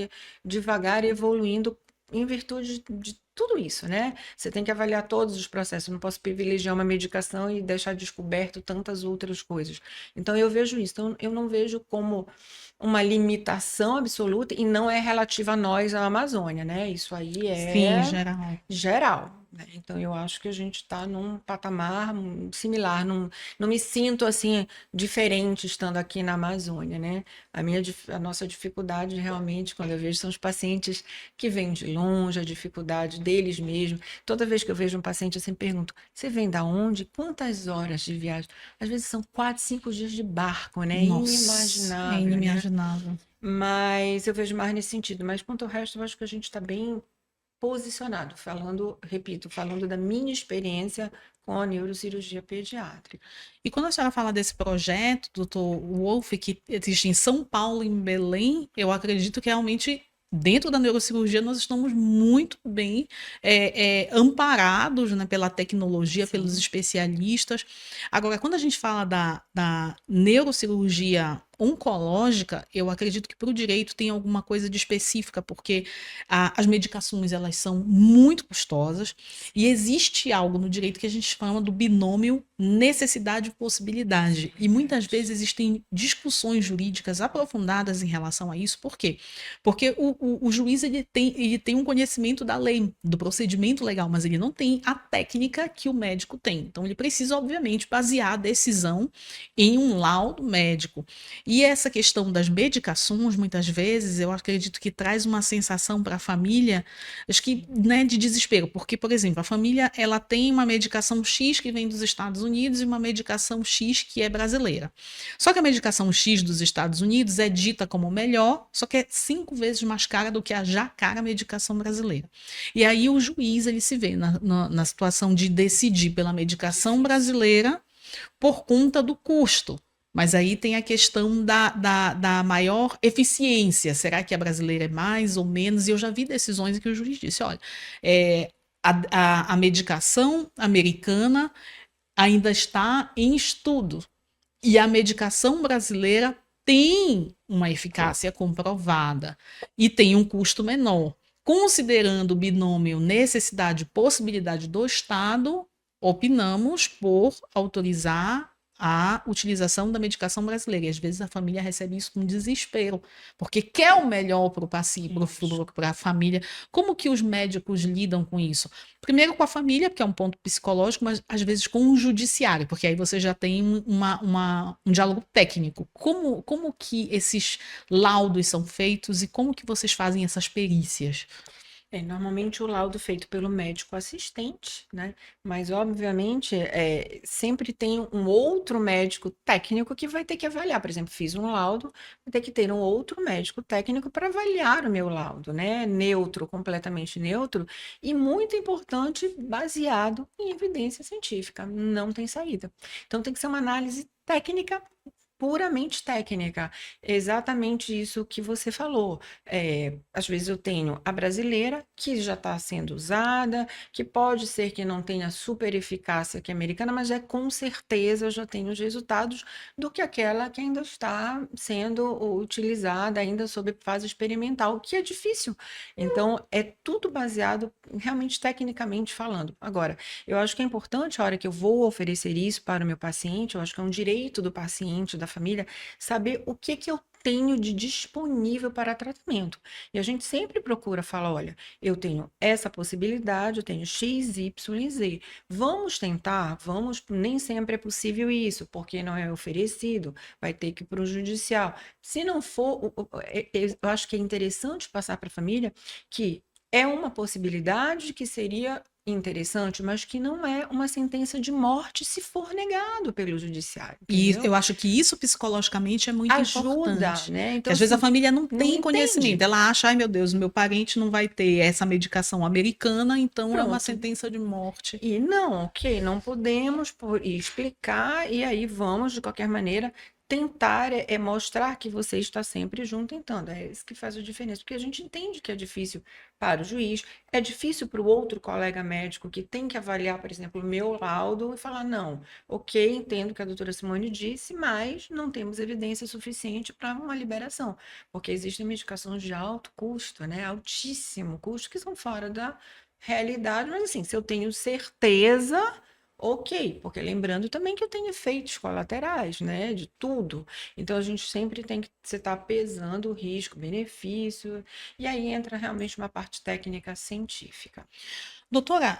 devagar evoluindo em virtude de tudo isso, né? Você tem que avaliar todos os processos. Eu não posso privilegiar uma medicação e deixar descoberto tantas outras coisas. Então, eu vejo isso. Então, eu não vejo como uma limitação absoluta e não é relativa a nós, a Amazônia, né? Isso aí Sim, é geral. geral, né? Então, eu acho que a gente está num patamar similar. Não me sinto assim diferente estando aqui na Amazônia, né? A nossa dificuldade realmente, quando eu vejo, são os pacientes que vêm de longe, a dificuldade deles mesmo. Toda vez que eu vejo um paciente, eu sempre pergunto: você vem da onde? Quantas horas de viagem? Às vezes são 4, 5 dias de barco, né? Nossa, é Inimaginável, né? inimaginável. Mas eu vejo mais nesse sentido. Mas quanto ao resto, eu acho que a gente está bem posicionado, falando, repito, falando da minha experiência com a neurocirurgia pediátrica. E quando a senhora fala desse projeto, doutor Wolf, que existe em São Paulo e em Belém, eu acredito que realmente dentro da neurocirurgia nós estamos muito bem amparados, né, pela tecnologia, pelos Sim. especialistas. Agora, quando a gente fala da neurocirurgia oncológica, eu acredito que para o direito tem alguma coisa de específica, porque as medicações elas são muito custosas e existe algo no direito que a gente chama do binômio necessidade e possibilidade. E muitas vezes existem discussões jurídicas aprofundadas em relação a isso. Por quê? Porque o juiz ele tem um conhecimento da lei, do procedimento legal, mas ele não tem a técnica que o médico tem. Então ele precisa, obviamente, basear a decisão em um laudo médico. E essa questão das medicações, muitas vezes, eu acredito que traz uma sensação para a família, acho que, né, de desespero, porque, por exemplo, a família ela tem uma medicação X que vem dos Estados Unidos e uma medicação X que é brasileira. Só que a medicação X dos Estados Unidos é dita como melhor, só que é 5 vezes mais cara do que a já cara medicação brasileira. E aí o juiz ele se vê na situação de decidir pela medicação brasileira por conta do custo. Mas aí tem a questão da maior eficiência. Será que a brasileira é mais ou menos? E eu já vi decisões em que o juiz disse: olha, a medicação americana ainda está em estudo. E a medicação brasileira tem uma eficácia comprovada e tem um custo menor. Considerando o binômio necessidade e possibilidade do Estado, opinamos por autorizar a utilização da medicação brasileira. E às vezes a família recebe isso com desespero, porque quer o melhor para o paciente, para a família. Como que os médicos lidam com isso? Primeiro com a família, porque é um ponto psicológico, mas às vezes com o judiciário, porque aí você já tem um diálogo técnico. Como que esses laudos são feitos e como que vocês fazem essas perícias? Normalmente o laudo feito pelo médico assistente, né? Mas obviamente sempre tem um outro médico técnico que vai ter que avaliar. Por exemplo, fiz um laudo, vai ter que ter um outro médico técnico para avaliar o meu laudo, né? Neutro, completamente neutro, e muito importante, baseado em evidência científica. Não tem saída. Então tem que ser uma análise técnica, puramente técnica. Exatamente isso que você falou. Às vezes eu tenho a brasileira, que já está sendo usada, que pode ser que não tenha super eficácia que a americana, mas com certeza eu já tenho os resultados do que aquela que ainda está sendo utilizada, ainda sob fase experimental, que é difícil. Então, é tudo baseado realmente tecnicamente falando. Agora, eu acho que é importante, a hora que eu vou oferecer isso para o meu paciente, eu acho que é um direito do paciente, da família, saber o que que eu tenho de disponível para tratamento. E a gente sempre procura falar, olha, eu tenho essa possibilidade, eu tenho X, Y e Z. Vamos tentar, vamos, nem sempre é possível isso, porque não é oferecido, vai ter que ir para o judicial. Se não for, eu acho que é interessante passar para a família que é uma possibilidade que seria interessante, mas que não é uma sentença de morte se for negado pelo judiciário, E entendeu? eu acho que isso psicologicamente é muito Ajuda, importante. né? Que Então, às vezes a assim, família não não tem conhecimento. entende. Ela acha, ai meu Deus, meu parente não vai ter essa medicação americana, então é uma Pronto. sentença de morte. E não, ok, não podemos explicar, e aí vamos, de qualquer maneira, tentar mostrar que você está sempre junto tentando. É isso que faz a diferença, porque a gente entende que é difícil para o juiz, é difícil para o outro colega médico que tem que avaliar, por exemplo, o meu laudo e falar, não, ok, entendo o que a doutora Simone disse, mas não temos evidência suficiente para uma liberação, porque existem medicações de alto custo, né, altíssimo custo, que são fora da realidade, mas assim, se eu tenho certeza, ok, porque lembrando também que eu tenho efeitos colaterais, né, de tudo. Então a gente sempre tem que você tá pesando o risco, benefício, e aí entra realmente uma parte técnica científica. Doutora,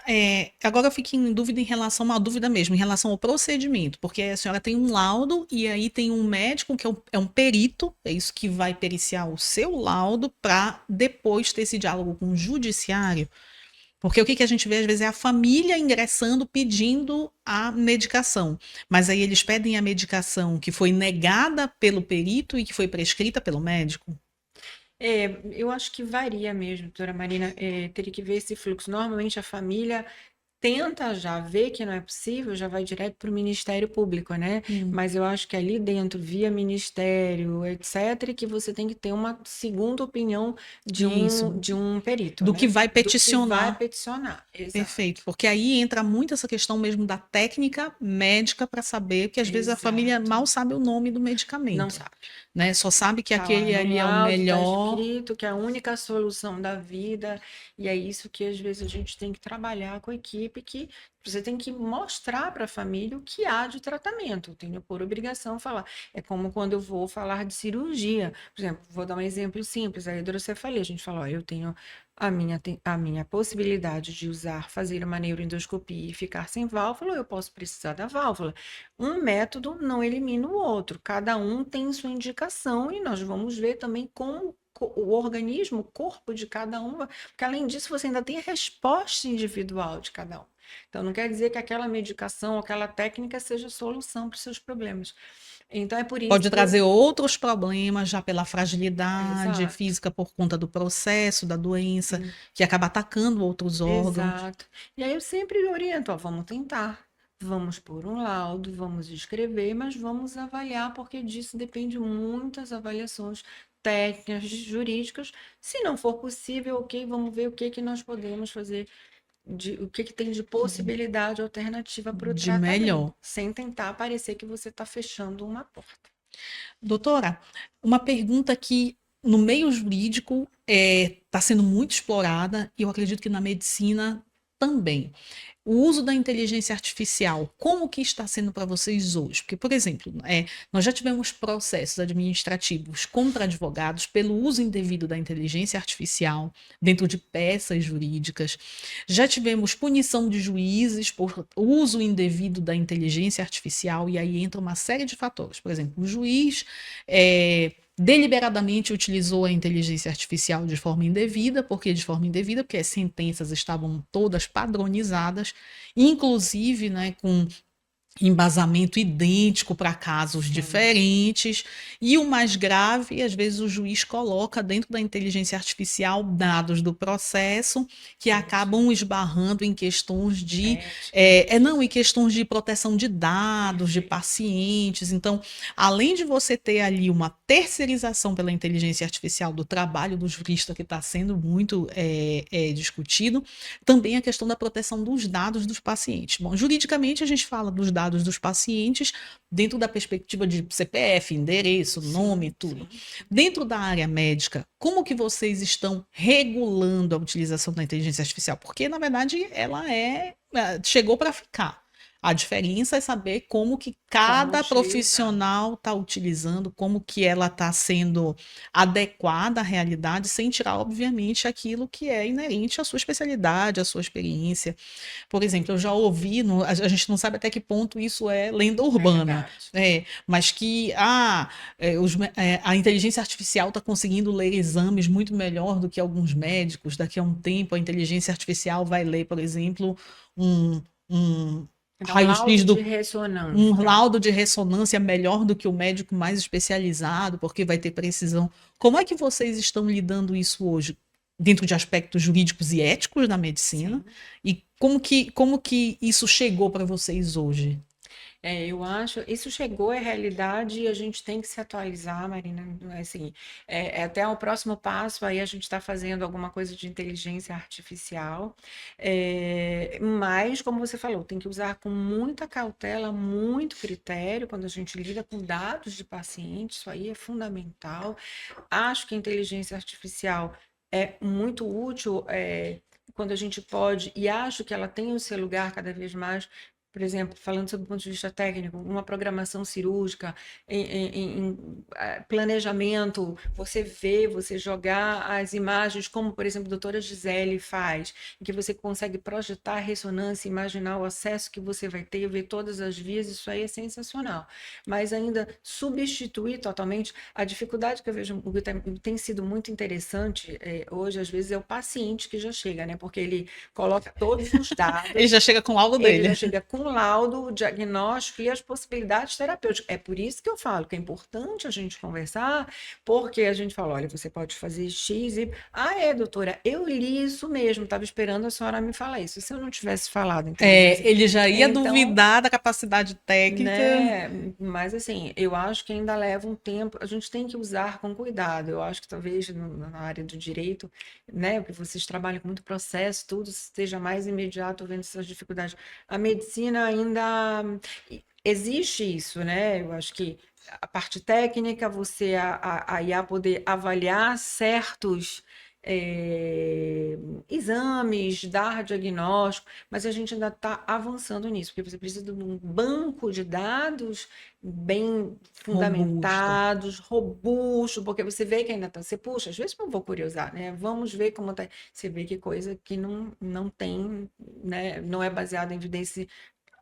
agora eu fico em dúvida em relação, uma dúvida mesmo, em relação ao procedimento, porque a senhora tem um laudo e aí tem um médico que é um perito, é isso que vai periciar o seu laudo para depois ter esse diálogo com o judiciário. Porque o que a gente vê às vezes é a família ingressando pedindo a medicação, mas aí eles pedem a medicação que foi negada pelo perito e que foi prescrita pelo médico. Eu acho que varia mesmo, doutora Marina, teria que ver esse fluxo. Normalmente a família tenta já ver que não é possível, já vai direto para o Ministério Público, né? Hum. Mas eu acho que ali dentro, via Ministério, etc., que você tem que ter uma segunda opinião Isso, de um perito, do que né? vai Do que vai peticionar. peticionar. Perfeito, Exato. porque aí entra muito essa questão mesmo da técnica médica para saber, que às vezes a família Exato. mal sabe o nome do Não medicamento, sabe. né? Só sabe que Tá lá aquele no ali é o laudo, tá melhor. escrito que é a única solução da vida, e é isso que às vezes a gente tem que trabalhar com a equipe equipe que você tem que mostrar para a família o que há de tratamento. Eu tenho por obrigação falar. É como quando eu vou falar de cirurgia. Por exemplo, vou dar um exemplo simples, a hidrocefalia. A gente fala, ó, eu tenho a minha possibilidade de fazer uma neuroendoscopia e ficar sem válvula, eu posso precisar da válvula. Um método não elimina o outro, cada um tem sua indicação e nós vamos ver também como o organismo, o corpo de cada um, porque além disso você ainda tem a resposta individual de cada um. Então não quer dizer que aquela medicação, aquela técnica seja a solução para os seus problemas. Então é por isso Pode que eu... trazer outros problemas já pela fragilidade Exato. física por conta do processo, da doença, que acaba atacando outros órgãos. Exato. E aí eu sempre oriento, ó, vamos tentar. Vamos por um laudo, vamos escrever, mas vamos avaliar, porque disso depende muitas avaliações técnicas, jurídicas. Se não for possível, ok, vamos ver o que que nós podemos fazer, o que que tem de possibilidade alternativa para o De tratamento, melhor. sem tentar parecer que você está fechando uma porta. Doutora, uma pergunta que no meio jurídico está sendo muito explorada e eu acredito que na medicina também. O uso da inteligência artificial, como que está sendo para vocês hoje? Porque, por exemplo, nós já tivemos processos administrativos contra advogados pelo uso indevido da inteligência artificial dentro de peças jurídicas. Já tivemos punição de juízes por uso indevido da inteligência artificial, e aí entra uma série de fatores. Por exemplo, o juiz deliberadamente utilizou a inteligência artificial de forma indevida. Por que de forma indevida? Porque as sentenças estavam todas padronizadas, inclusive, né, com embasamento idêntico para casos Sim, diferentes. E o mais grave, às vezes o juiz coloca dentro da inteligência artificial dados do processo que isso. acabam esbarrando em questões de Ética. não, em questões de proteção de dados de Perfeito. pacientes. Então, além de você ter ali uma terceirização pela inteligência artificial do trabalho do jurista, que está sendo muito discutido, também a questão da proteção dos dados dos pacientes. Bom, juridicamente a gente fala dos dados dos pacientes dentro da perspectiva de CPF, endereço, nome, Sim, tudo. sim. Dentro da área médica, como que vocês estão regulando a utilização da inteligência artificial? Porque, na verdade, ela chegou para ficar. A diferença é saber como que Como cada utilizar. profissional está utilizando, como que ela está sendo adequada à realidade, sem tirar, obviamente, aquilo que é inerente à sua especialidade, à sua experiência. Por exemplo, eu já ouvi, a gente não sabe até que ponto isso é lenda urbana, Verdade. mas que a inteligência artificial está conseguindo ler exames muito melhor do que alguns médicos. Daqui a um tempo, a inteligência artificial vai ler, por exemplo, um, um Dá um raio-x laudo de um ressonância. laudo de ressonância melhor do que o médico mais especializado, porque vai ter precisão. Como é que vocês estão lidando isso hoje, dentro de aspectos jurídicos e éticos da medicina? Sim. E como que isso chegou para vocês hoje? Eu acho, isso chegou à realidade e a gente tem que se atualizar, Marina. Não é assim, até o próximo passo, aí a gente está fazendo alguma coisa de inteligência artificial, mas, como você falou, tem que usar com muita cautela, muito critério, quando a gente lida com dados de pacientes, isso aí é fundamental. Acho que a inteligência artificial é muito útil, quando a gente pode, e acho que ela tem o seu lugar cada vez mais. Por exemplo, falando sobre o ponto de vista técnico, uma programação cirúrgica, planejamento, você vê, você jogar as imagens, como, por exemplo, a doutora Gisele faz, em que você consegue projetar a ressonância, imaginar o acesso que você vai ter, ver todas as vias, isso aí é sensacional. Mas ainda substituir totalmente, a dificuldade que eu vejo, o que tem sido muito interessante hoje, às vezes, é o paciente que já chega, né? Porque ele coloca todos os Ele dados, já chega com o laudo ele já dele. chega com laudo, o diagnóstico e as possibilidades terapêuticas. É por isso que eu falo que é importante a gente conversar, porque a gente fala, olha, você pode fazer X e... Ah, doutora, eu li isso mesmo, estava esperando a senhora me falar isso. Se eu não tivesse falado inteligência... Ele já ia Então, duvidar da capacidade técnica. né? Mas assim, eu acho que ainda leva um tempo. A gente tem que usar com cuidado. Eu acho que talvez na área do direito, né, porque vocês trabalham com muito processo, tudo seja mais imediato, vendo essas dificuldades. A medicina ainda existe isso, né? Eu acho que a parte técnica, você a IA poder avaliar certos exames, dar diagnóstico, mas a gente ainda está avançando nisso, porque você precisa de um banco de dados bem Robusto. fundamentados, robusto, porque você vê que ainda está. Você, puxa, às vezes eu vou curiosar, né? Vamos ver como está. Você vê que coisa que não tem, né? Não é baseada em evidência.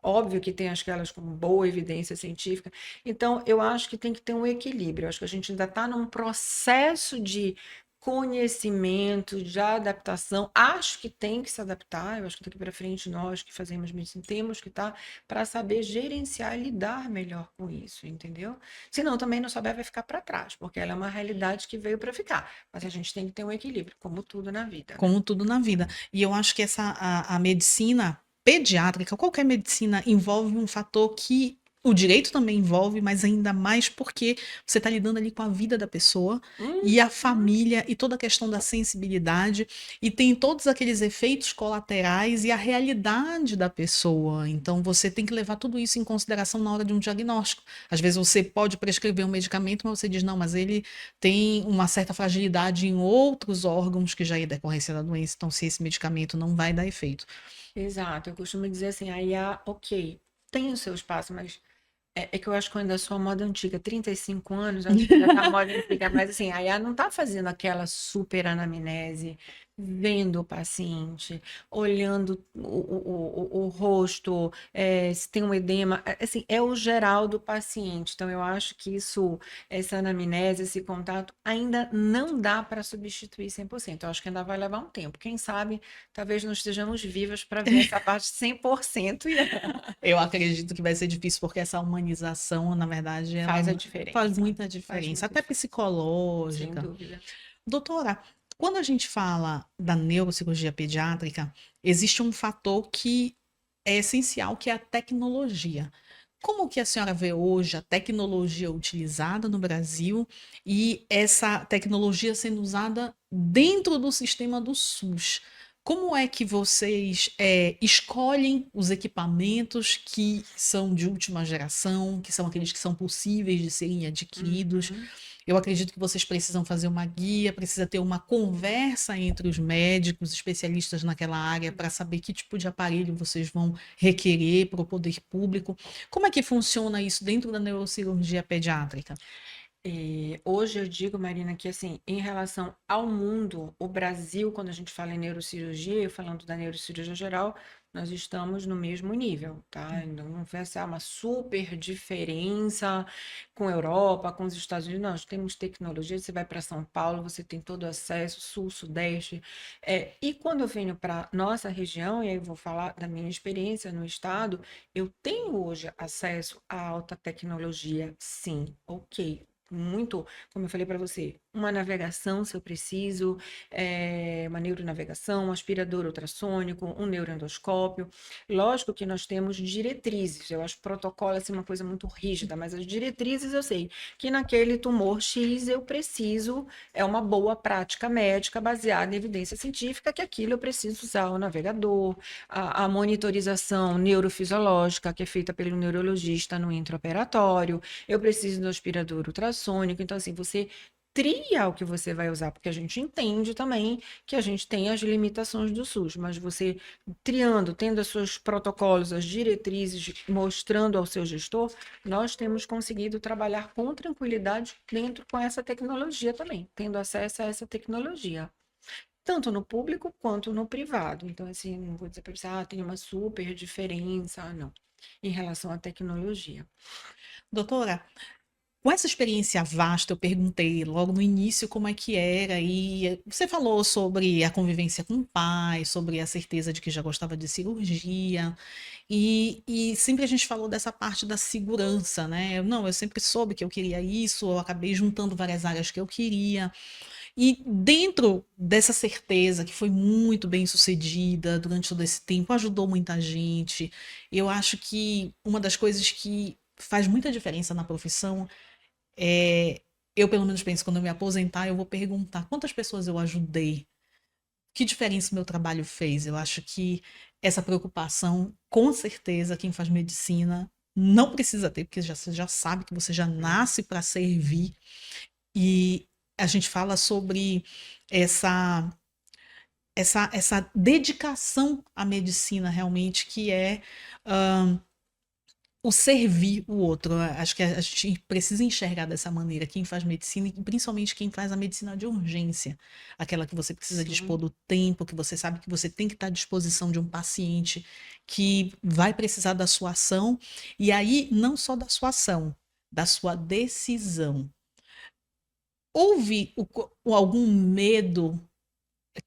Óbvio que tem aquelas com boa evidência científica. Então, eu acho que tem que ter um equilíbrio. Eu acho que a gente ainda está num processo de conhecimento, de adaptação. Acho que tem que se adaptar. Eu acho que daqui para frente, nós que fazemos medicina, temos que estar para saber gerenciar e lidar melhor com isso, entendeu? Senão, também não souber, vai ficar para trás, porque ela é uma realidade que veio para ficar. Mas a gente tem que ter um equilíbrio, como tudo na vida, né? Como tudo na vida. E eu acho que a medicina pediátrica, qualquer medicina, envolve um fator que o direito também envolve, mas ainda mais porque você está lidando ali com a vida da pessoa e a Uhum. família e toda a questão da sensibilidade e tem todos aqueles efeitos colaterais e a realidade da pessoa. Então você tem que levar tudo isso em consideração na hora de um diagnóstico. Às vezes você pode prescrever um medicamento, mas você diz, não, mas ele tem uma certa fragilidade em outros órgãos que já é decorrência da doença, então se esse medicamento não vai dar efeito. Exato, eu costumo dizer assim, a IA, ok, tem o seu espaço, mas é que eu acho que eu ainda sou a moda antiga, 35 anos, acho que ainda tá a moda antiga, mas assim, a IA não tá fazendo aquela super anamnese, vendo o paciente, olhando o rosto, se tem um edema, assim, é o geral do paciente. Então, eu acho que isso, essa anamnese, esse contato, ainda não dá para substituir 100%. Eu acho que ainda vai levar um tempo. Quem sabe, talvez não estejamos vivas para ver essa parte 100% e Eu acredito que vai ser difícil porque essa humanização, na verdade, ela faz a faz diferença. muita Faz diferença, muita até diferença, sem psicológica. dúvida. Doutora, quando a gente fala da neurocirurgia pediátrica, existe um fator que é essencial, que é a tecnologia. Como que a senhora vê hoje a tecnologia utilizada no Brasil e essa tecnologia sendo usada dentro do sistema do SUS? Como é que vocês escolhem os equipamentos que são de última geração, que são aqueles que são possíveis de serem adquiridos? Uhum. Eu acredito que vocês precisam fazer uma guia, precisa ter uma conversa entre os médicos, especialistas naquela área, para saber que tipo de aparelho vocês vão requerer para o poder público. Como é que funciona isso dentro da neurocirurgia pediátrica? Hoje eu digo, Marina, que assim, em relação ao mundo, o Brasil, quando a gente fala em neurocirurgia, eu falando da neurocirurgia geral, nós estamos no mesmo nível, tá? Não vai ser uma super diferença com a Europa, com os Estados Unidos. Nós temos tecnologia, você vai para São Paulo, você tem todo o acesso, sul, sudeste. E quando eu venho para nossa região, e aí eu vou falar da minha experiência no estado, eu tenho hoje acesso à alta tecnologia, sim, ok. Muito, como eu falei para você, uma navegação, se eu preciso, uma neuronavegação, um aspirador ultrassônico, um neuroendoscópio. Lógico que nós temos diretrizes, eu acho protocolo assim, uma coisa muito rígida, mas as diretrizes eu sei que naquele tumor X eu preciso, é uma boa prática médica baseada em evidência científica, que aquilo eu preciso usar o navegador, a monitorização neurofisiológica, que é feita pelo neurologista no intraoperatório, eu preciso do aspirador ultrassônico. Então, assim, você tria o que você vai usar, porque a gente entende também que a gente tem as limitações do SUS, mas você triando, tendo os seus protocolos, as diretrizes, mostrando ao seu gestor, nós temos conseguido trabalhar com tranquilidade dentro com essa tecnologia também, tendo acesso a essa tecnologia. Tanto no público quanto no privado. Então, assim, não vou dizer para você, tem uma super diferença, não, em relação à tecnologia. Doutora, com essa experiência vasta, eu perguntei logo no início como é que era, e você falou sobre a convivência com o pai, sobre a certeza de que já gostava de cirurgia, e sempre a gente falou dessa parte da segurança, né? Não, eu sempre soube que eu queria isso, eu acabei juntando várias áreas que eu queria. E dentro dessa certeza, que foi muito bem sucedida durante todo esse tempo, ajudou muita gente. Eu acho que uma das coisas que faz muita diferença na profissão é, eu pelo menos penso, quando eu me aposentar, eu vou perguntar quantas pessoas eu ajudei, que diferença o meu trabalho fez. Eu acho que essa preocupação, com certeza, quem faz medicina não precisa ter, porque você já sabe que você já nasce para servir. a gente fala sobre essa essa dedicação à medicina realmente que é o servir o outro. Acho que a gente precisa enxergar dessa maneira quem faz medicina e principalmente quem faz a medicina de urgência, aquela que você precisa dispor Sim. do tempo, que você sabe que você tem que estar à disposição de um paciente que vai precisar da sua ação, e aí não só da sua ação, da sua decisão. Houve algum medo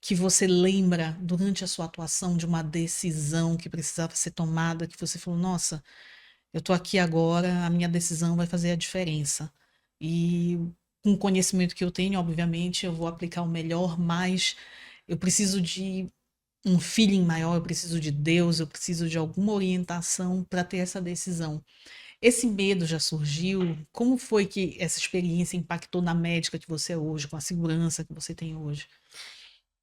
que você lembra durante a sua atuação de uma decisão que precisava ser tomada, que você falou, nossa, eu tô aqui agora, a minha decisão vai fazer a diferença. E com o conhecimento que eu tenho, obviamente, eu vou aplicar o melhor, mas eu preciso de um feeling maior, eu preciso de Deus, eu preciso de alguma orientação para ter essa decisão. Esse medo já surgiu? Como foi que essa experiência impactou na médica que você é hoje, com a segurança que você tem hoje?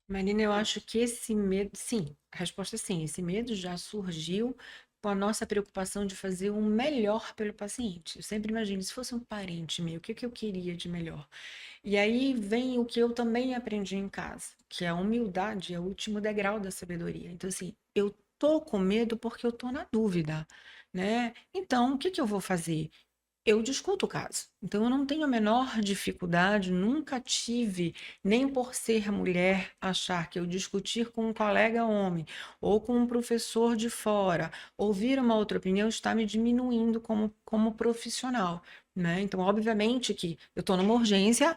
Marina, eu acho que esse medo, sim, a resposta é sim, esse medo já surgiu com a nossa preocupação de fazer o melhor pelo paciente. Eu sempre imagino, se fosse um parente meu, o que que eu queria de melhor? E aí vem o que eu também aprendi em casa, que é a humildade é o último degrau da sabedoria. Então, assim, eu tô com medo porque eu tô na dúvida, né? Então, o que que eu vou fazer? Eu discuto o caso. Então, eu não tenho a menor dificuldade, nunca tive, nem por ser mulher, achar que eu discutir com um colega homem ou com um professor de fora, ouvir uma outra opinião, está me diminuindo como profissional, né? Então, obviamente que eu estou numa urgência.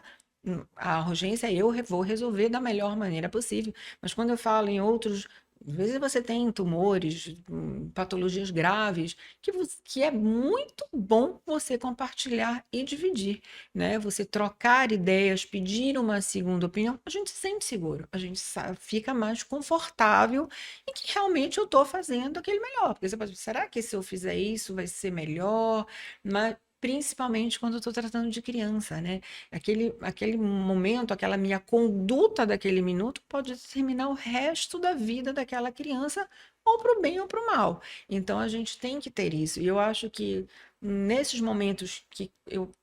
A urgência vou resolver da melhor maneira possível, mas quando eu falo em outros, às vezes você tem tumores, patologias graves, que é muito bom você compartilhar e dividir, né? Você trocar ideias, pedir uma segunda opinião, a gente se sente seguro, a gente fica mais confortável em que realmente eu estou fazendo aquele melhor. Porque você pode, será que se eu fizer isso vai ser melhor? Mas principalmente quando eu estou tratando de criança, né? Aquele momento, aquela minha conduta daquele minuto pode determinar o resto da vida daquela criança, ou para o bem ou para o mal. Então a gente tem que ter isso. E eu acho que nesses momentos que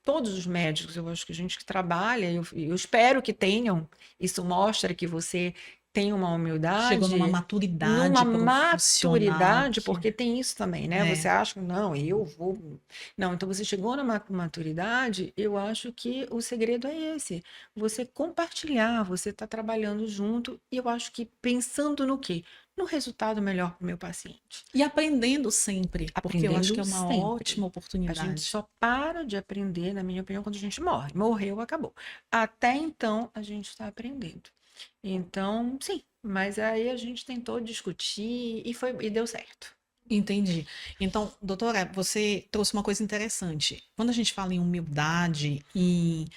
todos os médicos, eu acho que a gente que trabalha, eu espero que tenham, isso mostra que você tem uma Chegou numa humildade, numa maturidade profissional maturidade, que porque tem isso também, né? Você é. acha que não, eu vou. Não, então você chegou na maturidade, eu acho que o segredo é esse. Você compartilhar, você está trabalhando junto, e eu acho que pensando no quê? No resultado melhor para o meu paciente. E aprendendo sempre, porque eu acho que Aprendendo é uma sempre. ótima A gente oportunidade. só para de aprender, na minha opinião, quando a gente morre. Morreu, acabou. Até então, a gente está aprendendo. Então, sim, mas aí a gente tentou discutir e deu certo. Entendi. Então, doutora, você trouxe uma coisa interessante. Quando a gente fala em humildade, em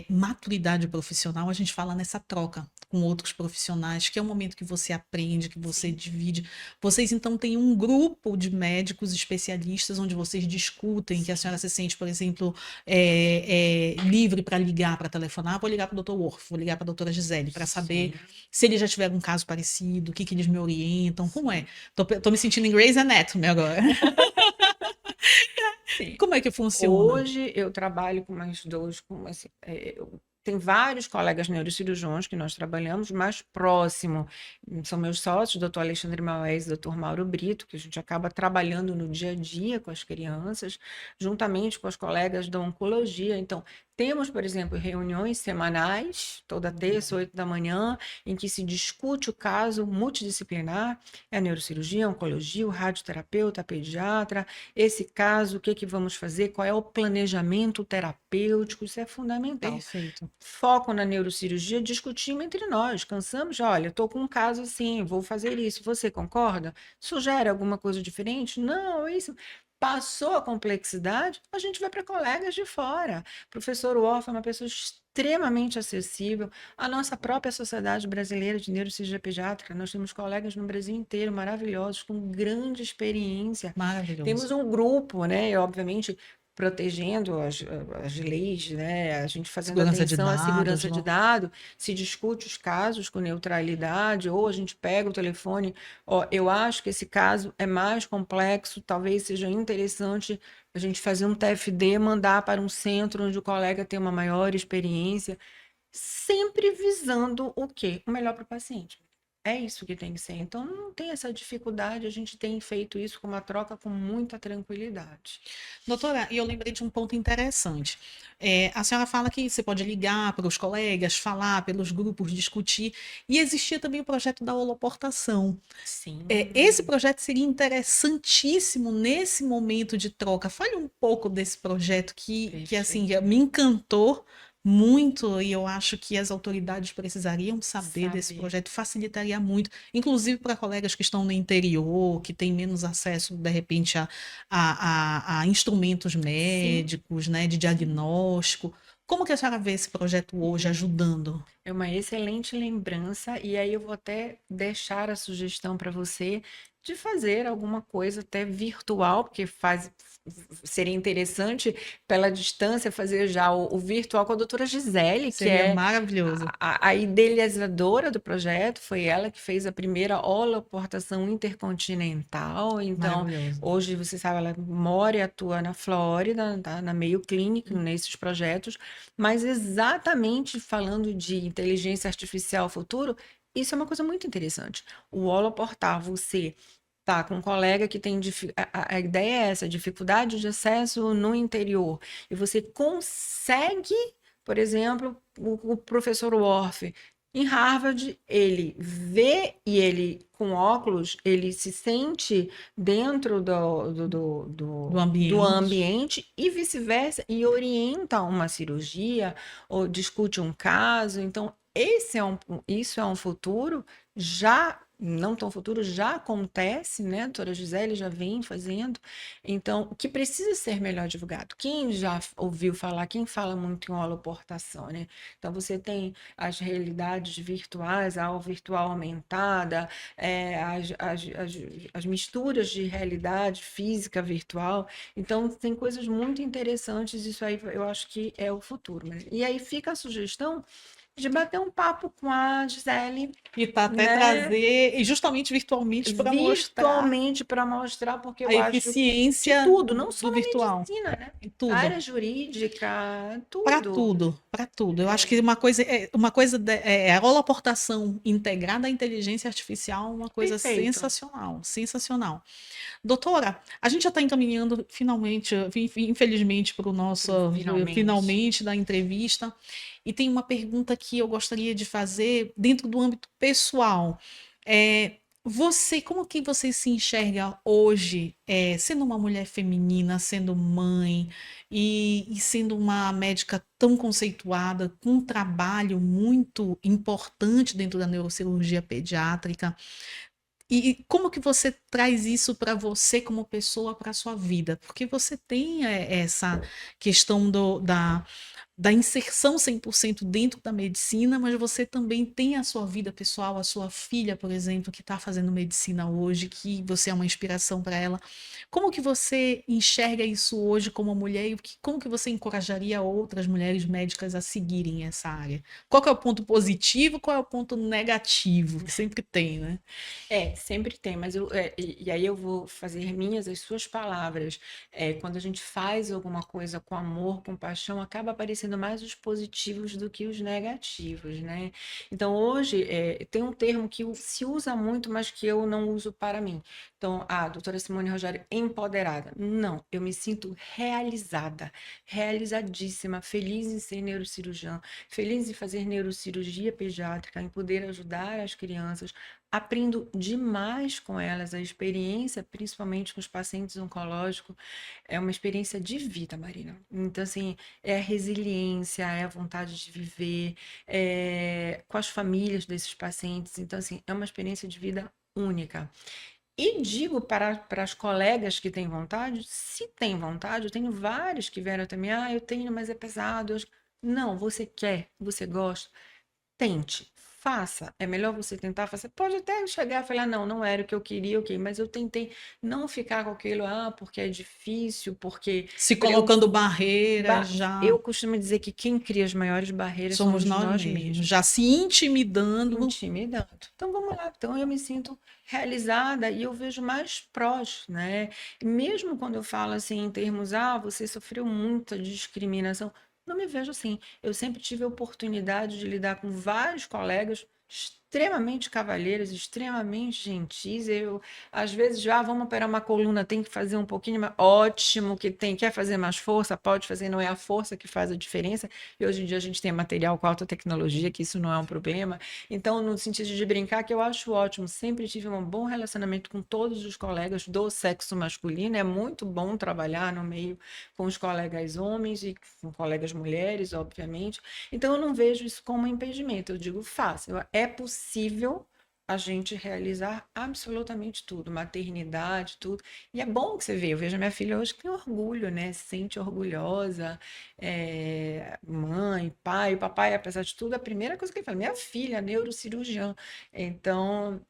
maturidade profissional, a gente fala nessa troca com outros profissionais, que é o momento que você aprende, que você Sim, divide. Vocês, então, têm um grupo de médicos especialistas onde vocês discutem, que a senhora sim, se sente, por exemplo, livre para ligar, para telefonar. Vou ligar para o doutor Worf, vou ligar para a doutora Gisele, para saber sim, se eles já tiveram um caso parecido, o que que eles me orientam, como é? sim. Tô me sentindo em Grey's Anatomy agora. Sim. Como é que funciona? Hoje eu trabalho com mais dois, tem vários colegas neurocirurgiões que nós trabalhamos mais próximo. São meus sócios, doutor Alexandre Maués e doutor Mauro Brito, que a gente acaba trabalhando no dia a dia com as crianças, juntamente com as colegas da oncologia. Então, temos, por exemplo, reuniões semanais, toda terça, 8 da manhã, em que se discute o caso multidisciplinar, é a neurocirurgia, a oncologia, o radioterapeuta, a pediatra, esse caso, o que que vamos fazer, qual é o planejamento terapêutico, isso é fundamental. Perfeito. Foco na neurocirurgia, discutimos entre nós, cansamos, olha, estou com um caso assim, vou fazer isso, você concorda? Sugere alguma coisa diferente? Não, é isso. Passou a complexidade, a gente vai para colegas de fora. O professor Wolff é uma pessoa extremamente acessível. A nossa própria Sociedade Brasileira de Neurocirurgia Pediátrica, nós temos colegas no Brasil inteiro maravilhosos, com grande experiência. Temos Maravilhoso. um grupo, né? E, obviamente, protegendo as leis, né? A gente fazendo Segurança de atenção à dados, segurança de não? dados, se discute os casos com neutralidade, ou a gente pega o telefone, ó, eu acho que esse caso é mais complexo, talvez seja interessante a gente fazer um TFD, mandar para um centro onde o colega tem uma maior experiência. sempre visando o quê? O melhor para o paciente. É isso que tem que ser. Então, não tem essa dificuldade, a gente tem feito isso com uma troca com muita tranquilidade. Doutora, e eu lembrei de um ponto interessante. A senhora fala que você pode ligar para os colegas, falar pelos grupos, discutir, e existia também o projeto da holoportação. Esse Sim, projeto seria interessantíssimo nesse momento de troca. Fale um pouco desse projeto que assim, perfeito. me encantou muito e eu acho que as autoridades precisariam saber desse Saber. projeto, facilitaria muito, inclusive para colegas que estão no interior, que têm menos acesso, de repente, a instrumentos Sim, médicos, né, de sim. diagnóstico. Como que a senhora vê esse projeto hoje ajudando? É uma excelente lembrança, e aí eu vou até deixar a sugestão para você de fazer alguma coisa até virtual, porque seria interessante pela distância fazer já o virtual com a doutora Gisele, que Seria é maravilhoso. a idealizadora do projeto, foi ela que fez a primeira holoportação intercontinental. Então, Maravilhoso. hoje, você sabe, ela mora e atua na Flórida, tá? Na Mayo Clinic, nesses projetos, mas exatamente falando de inteligência artificial futuro, isso é uma coisa muito interessante. O holoportar, você tá com um colega que tem a ideia é essa, dificuldade de acesso no interior, e você consegue, por exemplo, o professor Worf em Harvard, ele vê e ele, com óculos, ele se sente dentro Do do ambiente. ambiente e vice-versa, e orienta uma cirurgia ou discute um caso. Então, isso é um futuro já, não tão futuro, já acontece, né? A doutora Gisele já vem fazendo. Então, que precisa ser melhor divulgado. Quem já ouviu falar, quem fala muito em holoportação, né? Então, você tem as realidades virtuais, a virtual aumentada, as misturas de realidade física virtual. Então, tem coisas muito interessantes, isso aí eu acho que é o futuro. E aí fica a sugestão de bater um papo com a Gisele, E tá até né? trazer, e justamente virtualmente para mostrar Virtualmente para mostrar, porque a eu acho de eficiência tudo, não só do na virtual. medicina, né? Em A tudo. área jurídica, Para tudo. tudo, para tudo. Eu acho que a holoportação integrada à inteligência artificial é uma coisa Perfeito. sensacional, sensacional. Doutora, a gente já está encaminhando finalmente, infelizmente, para o nosso Finalmente. finalmente da entrevista. E tem uma pergunta que eu gostaria de fazer dentro do âmbito pessoal. Como que você se enxerga hoje, sendo uma mulher feminina, sendo mãe e sendo uma médica tão conceituada, com um trabalho muito importante dentro da neurocirurgia pediátrica? E como que você traz isso para você como pessoa, para sua vida? Porque você tem essa questão da inserção 100% dentro da medicina, mas você também tem a sua vida pessoal, a sua filha, por exemplo, que está fazendo medicina hoje, que você é uma inspiração para ela. Como que você enxerga isso hoje como mulher e como que você encorajaria outras mulheres médicas a seguirem essa área? Qual que é o ponto positivo, qual é o ponto negativo, que sempre tem, né? Sempre tem, mas e aí eu vou fazer minhas as suas palavras. Quando a gente faz alguma coisa com amor, com paixão, acaba aparecendo mais os positivos do que os negativos, né? Então, hoje, tem um termo que se usa muito, mas que eu não uso para mim. Então, a doutora Simone Rogério, empoderada. Não, eu me sinto realizada, realizadíssima, feliz em ser neurocirurgiã, feliz em fazer neurocirurgia pediátrica, em poder ajudar as crianças. Aprendo demais com elas, a experiência, principalmente com os pacientes oncológicos, é uma experiência de vida, Marina. Então, assim, é a resiliência, é a vontade de viver, com as famílias desses pacientes. Então, assim, é uma experiência de vida única. E digo para as colegas que têm vontade, se têm vontade, eu tenho vários que vieram até mim, eu tenho, mas é pesado. Não, você quer, você gosta. Tente, faça. É melhor você tentar fazer. Pode até chegar e falar, não, não era o que eu queria, ok, mas eu tentei não ficar com aquilo, porque é difícil, porque Se eu, colocando barreiras, já eu costumo dizer que quem cria as maiores barreiras somos somos nós nós mesmos, mesmos. já se intimidando. Intimidando. Então vamos lá. Então eu me sinto realizada e eu vejo mais prós, né? E mesmo quando eu falo assim em termos, você sofreu muita discriminação. Não me vejo assim. Eu sempre tive a oportunidade de lidar com vários colegas extremamente cavalheiros, extremamente gentis. Eu, às vezes, já vamos operar uma coluna, tem que fazer um pouquinho mais. Ótimo, que tem, quer fazer mais força, pode fazer, não é a força que faz a diferença. E hoje em dia a gente tem material com alta tecnologia, que isso não é um problema. Então, no sentido de brincar, que eu acho ótimo, sempre tive um bom relacionamento com todos os colegas do sexo masculino. É muito bom trabalhar no meio com os colegas homens e com colegas mulheres, obviamente. Então, eu não vejo isso como um impedimento. Eu digo, fácil. É possível a gente realizar absolutamente tudo, maternidade, tudo. E é bom que você vê. Eu vejo a minha filha hoje que tem orgulho, né? Se sente orgulhosa, mãe, pai. O papai, apesar de tudo, a primeira coisa que ele fala, minha filha, neurocirurgião. Então,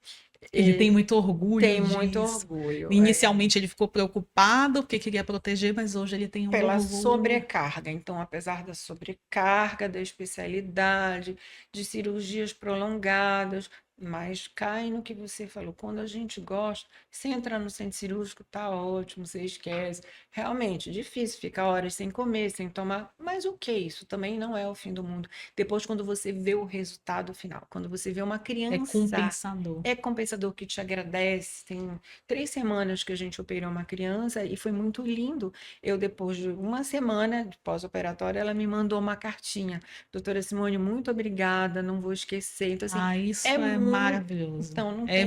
Ele eh, tem muito orgulho tem muito disso. orgulho. Inicialmente ele ficou preocupado porque queria proteger, mas hoje ele tem um Pela orgulho. sobrecarga. Então, apesar da sobrecarga, da especialidade, de cirurgias prolongadas, mas cai no que você falou. Quando a gente gosta, você entra no centro cirúrgico, tá ótimo, você esquece. Realmente, difícil ficar horas sem comer, sem tomar, mas o que isso também não é o fim do mundo. Depois, quando você vê o resultado final, quando você vê uma É criança, compensador. é compensador que te agradece. Tem 3 semanas que a gente operou uma criança e foi muito lindo. Eu, depois de uma semana de pós-operatório, ela me mandou uma cartinha. Doutora Simone, muito obrigada, não vou esquecer. Então, assim, Ah, é isso é muito. maravilhoso. Então, não É tem.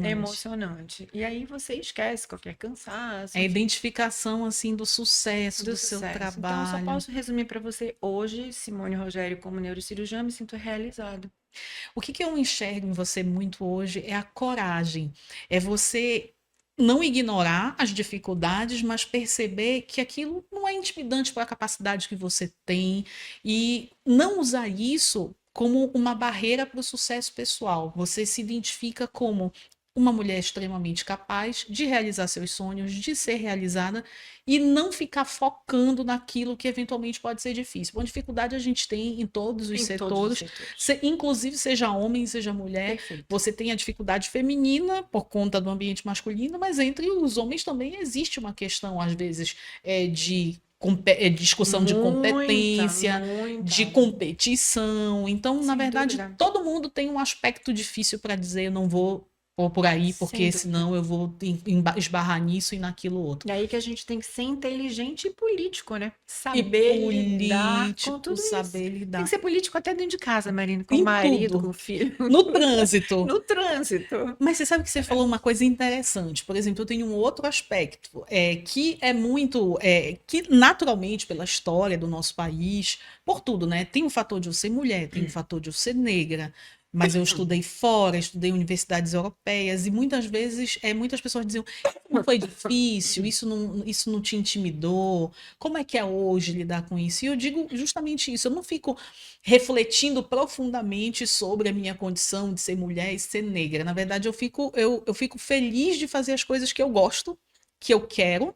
É emocionante. emocionante. E aí você esquece qualquer cansaço, É a enfim, identificação assim do sucesso do do seu sucesso. Então, eu só trabalho. posso resumir para você hoje, Simone Rogério, como neurocirurgiã, me sinto realizada. O que eu enxergo em você muito hoje é a coragem. É você não ignorar as dificuldades, mas perceber que aquilo não é intimidante para a capacidade que você tem e não usar isso como uma barreira para o sucesso pessoal. Você se identifica como uma mulher extremamente capaz de realizar seus sonhos, de ser realizada e não ficar focando naquilo que eventualmente pode ser difícil. Uma dificuldade a gente tem em todos os Em todos os setores, setores. inclusive seja homem, seja mulher, Perfeito. você tem a dificuldade feminina por conta do ambiente masculino, mas entre os homens também existe uma questão, às vezes, discussão de Muita, competência, de muita. competição. Então, na Sem verdade, dúvida. todo mundo tem um aspecto difícil para dizer, eu não vou por aí, Sem porque dúvida. senão eu vou esbarrar nisso e naquilo outro. E aí que a gente tem que ser inteligente e político, né? E Saber lidar com político, tudo isso. saber Tem que lidar ser político até dentro de casa, Marina, com o em marido, com tudo. o filho, No trânsito. no trânsito. Mas você sabe que você falou uma coisa interessante. Por exemplo, eu tenho um outro aspecto, que é muito, que naturalmente, pela história do nosso país, por tudo, né? Tem o fator de eu ser mulher, tem o fator de eu ser negra, mas eu estudei fora, estudei em universidades europeias, e muitas vezes, muitas pessoas diziam, não foi difícil, isso não te intimidou, como é que é hoje lidar com isso? E eu digo justamente isso, eu não fico refletindo profundamente sobre a minha condição de ser mulher e ser negra. Na verdade, eu fico feliz de fazer as coisas que eu gosto, que eu quero.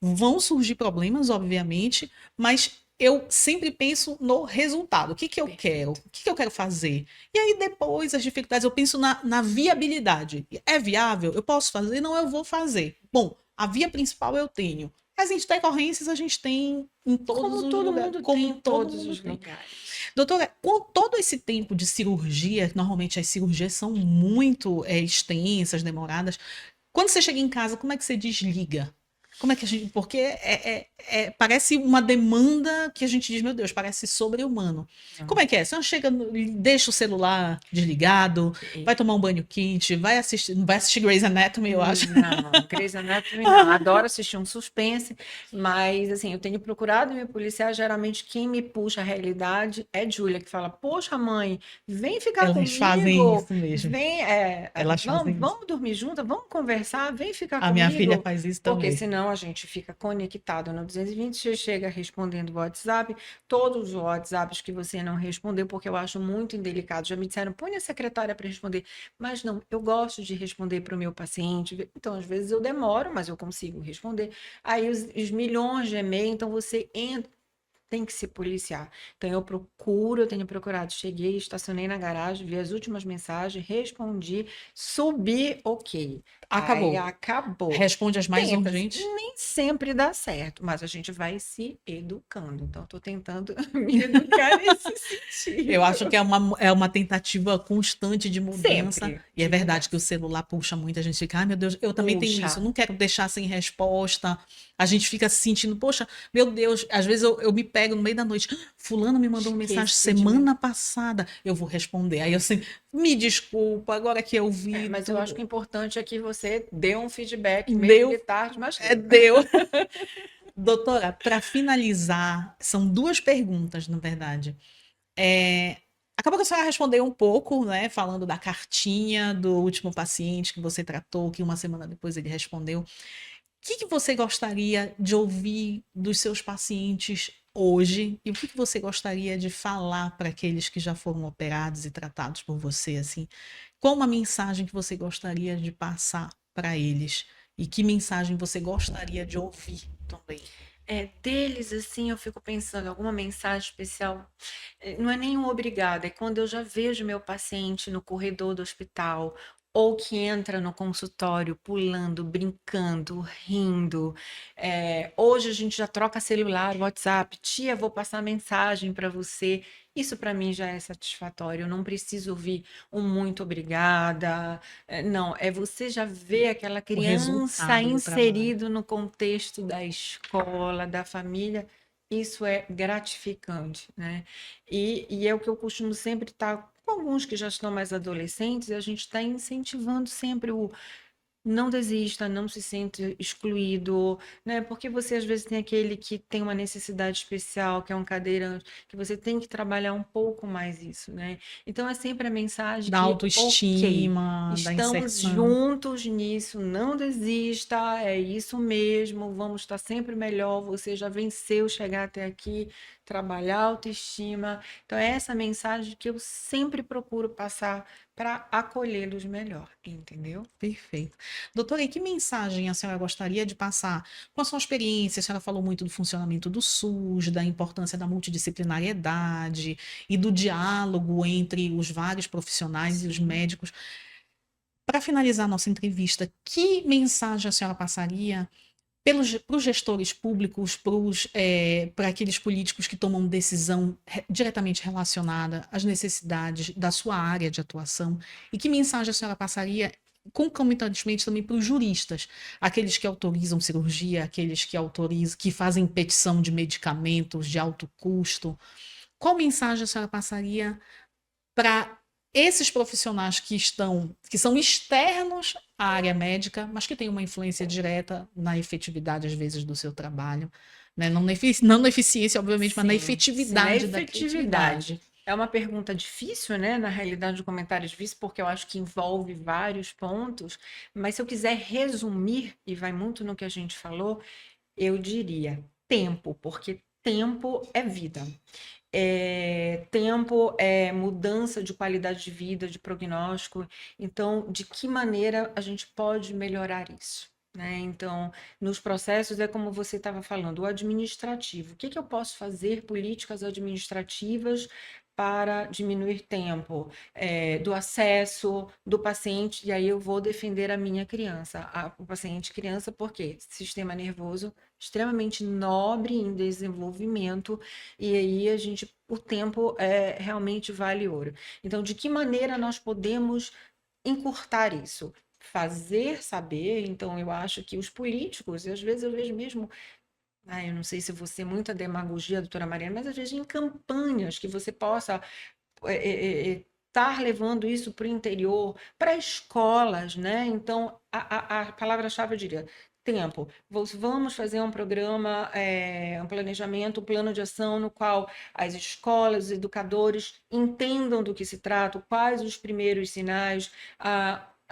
Vão surgir problemas, obviamente, mas eu sempre penso no resultado. O que que eu quero? O Perfeito. que que eu quero fazer? E aí, depois, as dificuldades, eu penso na viabilidade. É viável? Eu posso fazer? Não, eu vou fazer. Bom, a via principal eu tenho. As intercorrências a gente tem em todos Como os todo lugares, mundo tem como em todo todos mundo os tem. lugares. Doutora, com todo esse tempo de cirurgia, normalmente as cirurgias são muito extensas, demoradas. Quando você chega em casa, como é que você desliga? Como é que a gente. Porque parece uma demanda que a gente diz, meu Deus, parece sobre-humano. Como Não. é que é? Você chega, deixa o celular desligado, vai tomar um banho quente, vai assistir Grey's Anatomy, eu acho. Não, Grey's Anatomy não. Adoro assistir um suspense, mas assim, eu tenho procurado me policiar. Geralmente, quem me puxa a realidade é Júlia, que fala: Poxa, mãe, vem ficar Elas fazem comigo, isso mesmo. vem, Elas vamos, fazem isso. vamos dormir juntas, vamos conversar, vem ficar A minha filha comigo. faz isso Porque também. senão a gente fica conectado no 220, você chega respondendo o WhatsApp, todos os WhatsApps que você não respondeu, porque eu acho muito indelicado. Já me disseram, põe a secretária para responder. Mas não, eu gosto de responder para o meu paciente. Então, às vezes eu demoro, mas eu consigo responder. Aí os milhões de e-mail, então você entra. tem que se policiar. Então eu tenho procurado, cheguei, estacionei na garagem, vi as últimas mensagens, respondi, subi, ok. Aí Acabou. acabou. Responde as mais Tenta, urgentes. nem sempre dá certo, mas a gente vai se educando. Então, estou tentando me educar nesse Eu sentido. acho que é uma tentativa constante de mudança. Sempre E é de verdade que o mudança. celular puxa muito. A gente fica, ai meu Deus, eu também tenho Puxa, isso. Eu não quero deixar sem resposta. A gente fica se sentindo, poxa, meu Deus. Às vezes eu me pego no meio da noite. "Ah, fulano me mandou uma mensagem esqueci de me. semana passada. Eu vou responder. Aí eu assim, me desculpa, agora que eu vi Mas eu acho que o tudo. importante é que você dê um feedback, mesmo Deu, que tarde, mas é deu. deu. Doutora, para finalizar, são duas perguntas, na verdade. É, acabou que a senhora respondeu um pouco, né, falando da cartinha do último paciente que você tratou, que uma semana depois ele respondeu. O que você gostaria de ouvir dos seus pacientes hoje? E o que você gostaria de falar para aqueles que já foram operados e tratados por você, assim? Qual uma mensagem que você gostaria de passar para eles? E que mensagem você gostaria de ouvir também? Deles, assim, eu fico pensando, alguma mensagem especial. Não é nenhum obrigado, é quando eu já vejo meu paciente no corredor do hospital ou que entra no consultório pulando, brincando, rindo. Hoje a gente já troca celular, WhatsApp, tia, vou passar mensagem para você. Isso para mim já é satisfatório. Eu não preciso ouvir um muito obrigada. Não, é você já ver aquela O criança resultado do trabalho. inserido no contexto da escola, da família. Isso é gratificante, né? E é o que eu costumo sempre estar com alguns que já estão mais adolescentes, a gente está incentivando sempre o não desista, não se sinta excluído, né? Porque você às vezes tem aquele que tem uma necessidade especial, que é um cadeirante, que você tem que trabalhar um pouco mais isso, né? Então é sempre a mensagem Da que, ok, autoestima, da estamos inserção. juntos nisso, não desista, é isso mesmo, vamos estar sempre melhor, você já venceu chegar até aqui, trabalhar a autoestima. Então é essa mensagem que eu sempre procuro passar para acolhê-los melhor, entendeu? Perfeito. Doutora, e que mensagem a senhora gostaria de passar com a sua experiência? A senhora falou muito do funcionamento do SUS, da importância da multidisciplinariedade e do diálogo entre os vários profissionais e os Sim. médicos. Para finalizar nossa entrevista, que mensagem a senhora passaria para os gestores públicos, para aqueles políticos que tomam decisão diretamente relacionada às necessidades da sua área de atuação? E que mensagem a senhora passaria concomitantemente também para os juristas, aqueles que autorizam cirurgia, aqueles que autorizam, que fazem petição de medicamentos de alto custo? Qual mensagem a senhora passaria para esses profissionais que são externos à área médica, mas que têm uma influência direta na efetividade, às vezes, do seu trabalho, né? Não na eficiência, obviamente, mas na Sim, sim, na efetividade daquela atividade. efetividade. É uma pergunta difícil, né? Na realidade, o comentário é difícil, porque eu acho que envolve vários pontos, mas se eu quiser resumir, e vai muito no que a gente falou, eu diria tempo, porque tempo é vida. Tempo é mudança de qualidade de vida, de prognóstico. Então, de que maneira a gente pode melhorar isso? Né? Então, nos processos é como você estava falando, o administrativo. O que que eu posso fazer políticas administrativas para diminuir tempo do acesso do paciente? E aí eu vou defender a minha criança, o paciente criança, porque sistema nervoso extremamente nobre em desenvolvimento e aí o tempo realmente vale ouro. Então, de que maneira nós podemos encurtar isso? Fazer saber, então eu acho que os políticos, e às vezes eu vejo mesmo, eu não sei se você muita demagogia, doutora Mariana, mas às vezes em campanhas que você possa estar levando isso para o interior, para escolas, né? Então, a palavra-chave eu diria tempo. Vamos fazer um programa, um planejamento, um plano de ação no qual as escolas, os educadores entendam do que se trata, quais os primeiros sinais,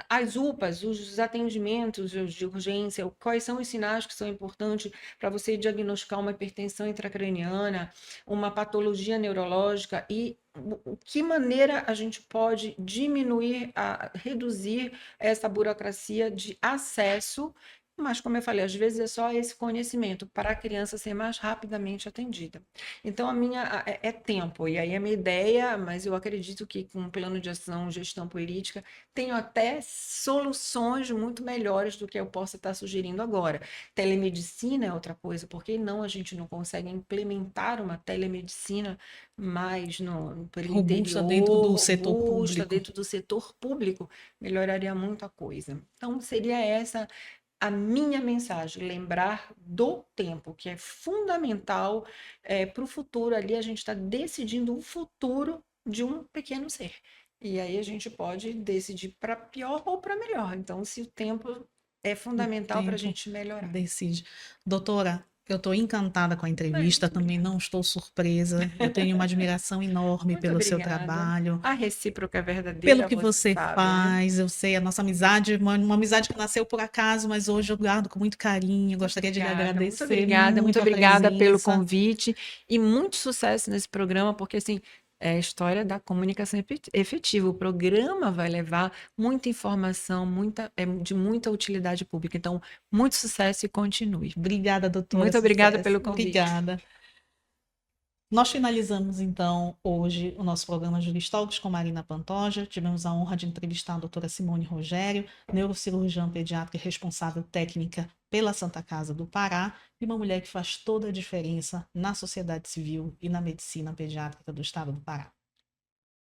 as UPAs, os atendimentos de urgência, quais são os sinais que são importantes para você diagnosticar uma hipertensão intracraniana, uma patologia neurológica e que maneira a gente pode diminuir, reduzir essa burocracia de acesso Mas, como eu falei, às vezes é só esse conhecimento para a criança ser mais rapidamente atendida. Então, é tempo, e aí a minha ideia, mas eu acredito que com um plano de ação, gestão política, tenho até soluções muito melhores do que eu possa estar sugerindo agora. Telemedicina é outra coisa, por que não a gente não consegue implementar uma telemedicina mais pelo Robusta dentro do interior, setor robusta, público. dentro do setor público, melhoraria muita coisa. Então, seria essa a minha mensagem, lembrar do tempo, que é fundamental para o futuro. Ali a gente está decidindo o futuro de um pequeno ser. E aí a gente pode decidir para pior ou para melhor. Então, se o tempo é O fundamental para a tempo gente melhorar. decide. Doutora, eu estou encantada com a Ai, entrevista, muito também obrigada. não estou surpresa. Eu tenho uma admiração enorme Muito pelo seu obrigada. trabalho, A recíproca é pelo verdadeira, que você você sabe, né? faz. Eu sei, a nossa amizade, uma amizade que nasceu por acaso, mas hoje eu guardo com muito carinho. Gostaria de lhe agradecer Muito muito a obrigada pelo presença. convite e muito sucesso nesse programa, porque assim, é a história da comunicação efetiva. O programa vai levar muita informação, de muita utilidade pública. Então, muito sucesso e continue. Obrigada, doutora, Muito obrigada sucesso. pelo convite. Obrigada. Nós finalizamos, então, hoje o nosso programa Juris Talks com Marina Pantoja. Tivemos a honra de entrevistar a doutora Simone Rogério, neurocirurgiã pediátrica e responsável técnica pela Santa Casa do Pará, e uma mulher que faz toda a diferença na sociedade civil e na medicina pediátrica do estado do Pará.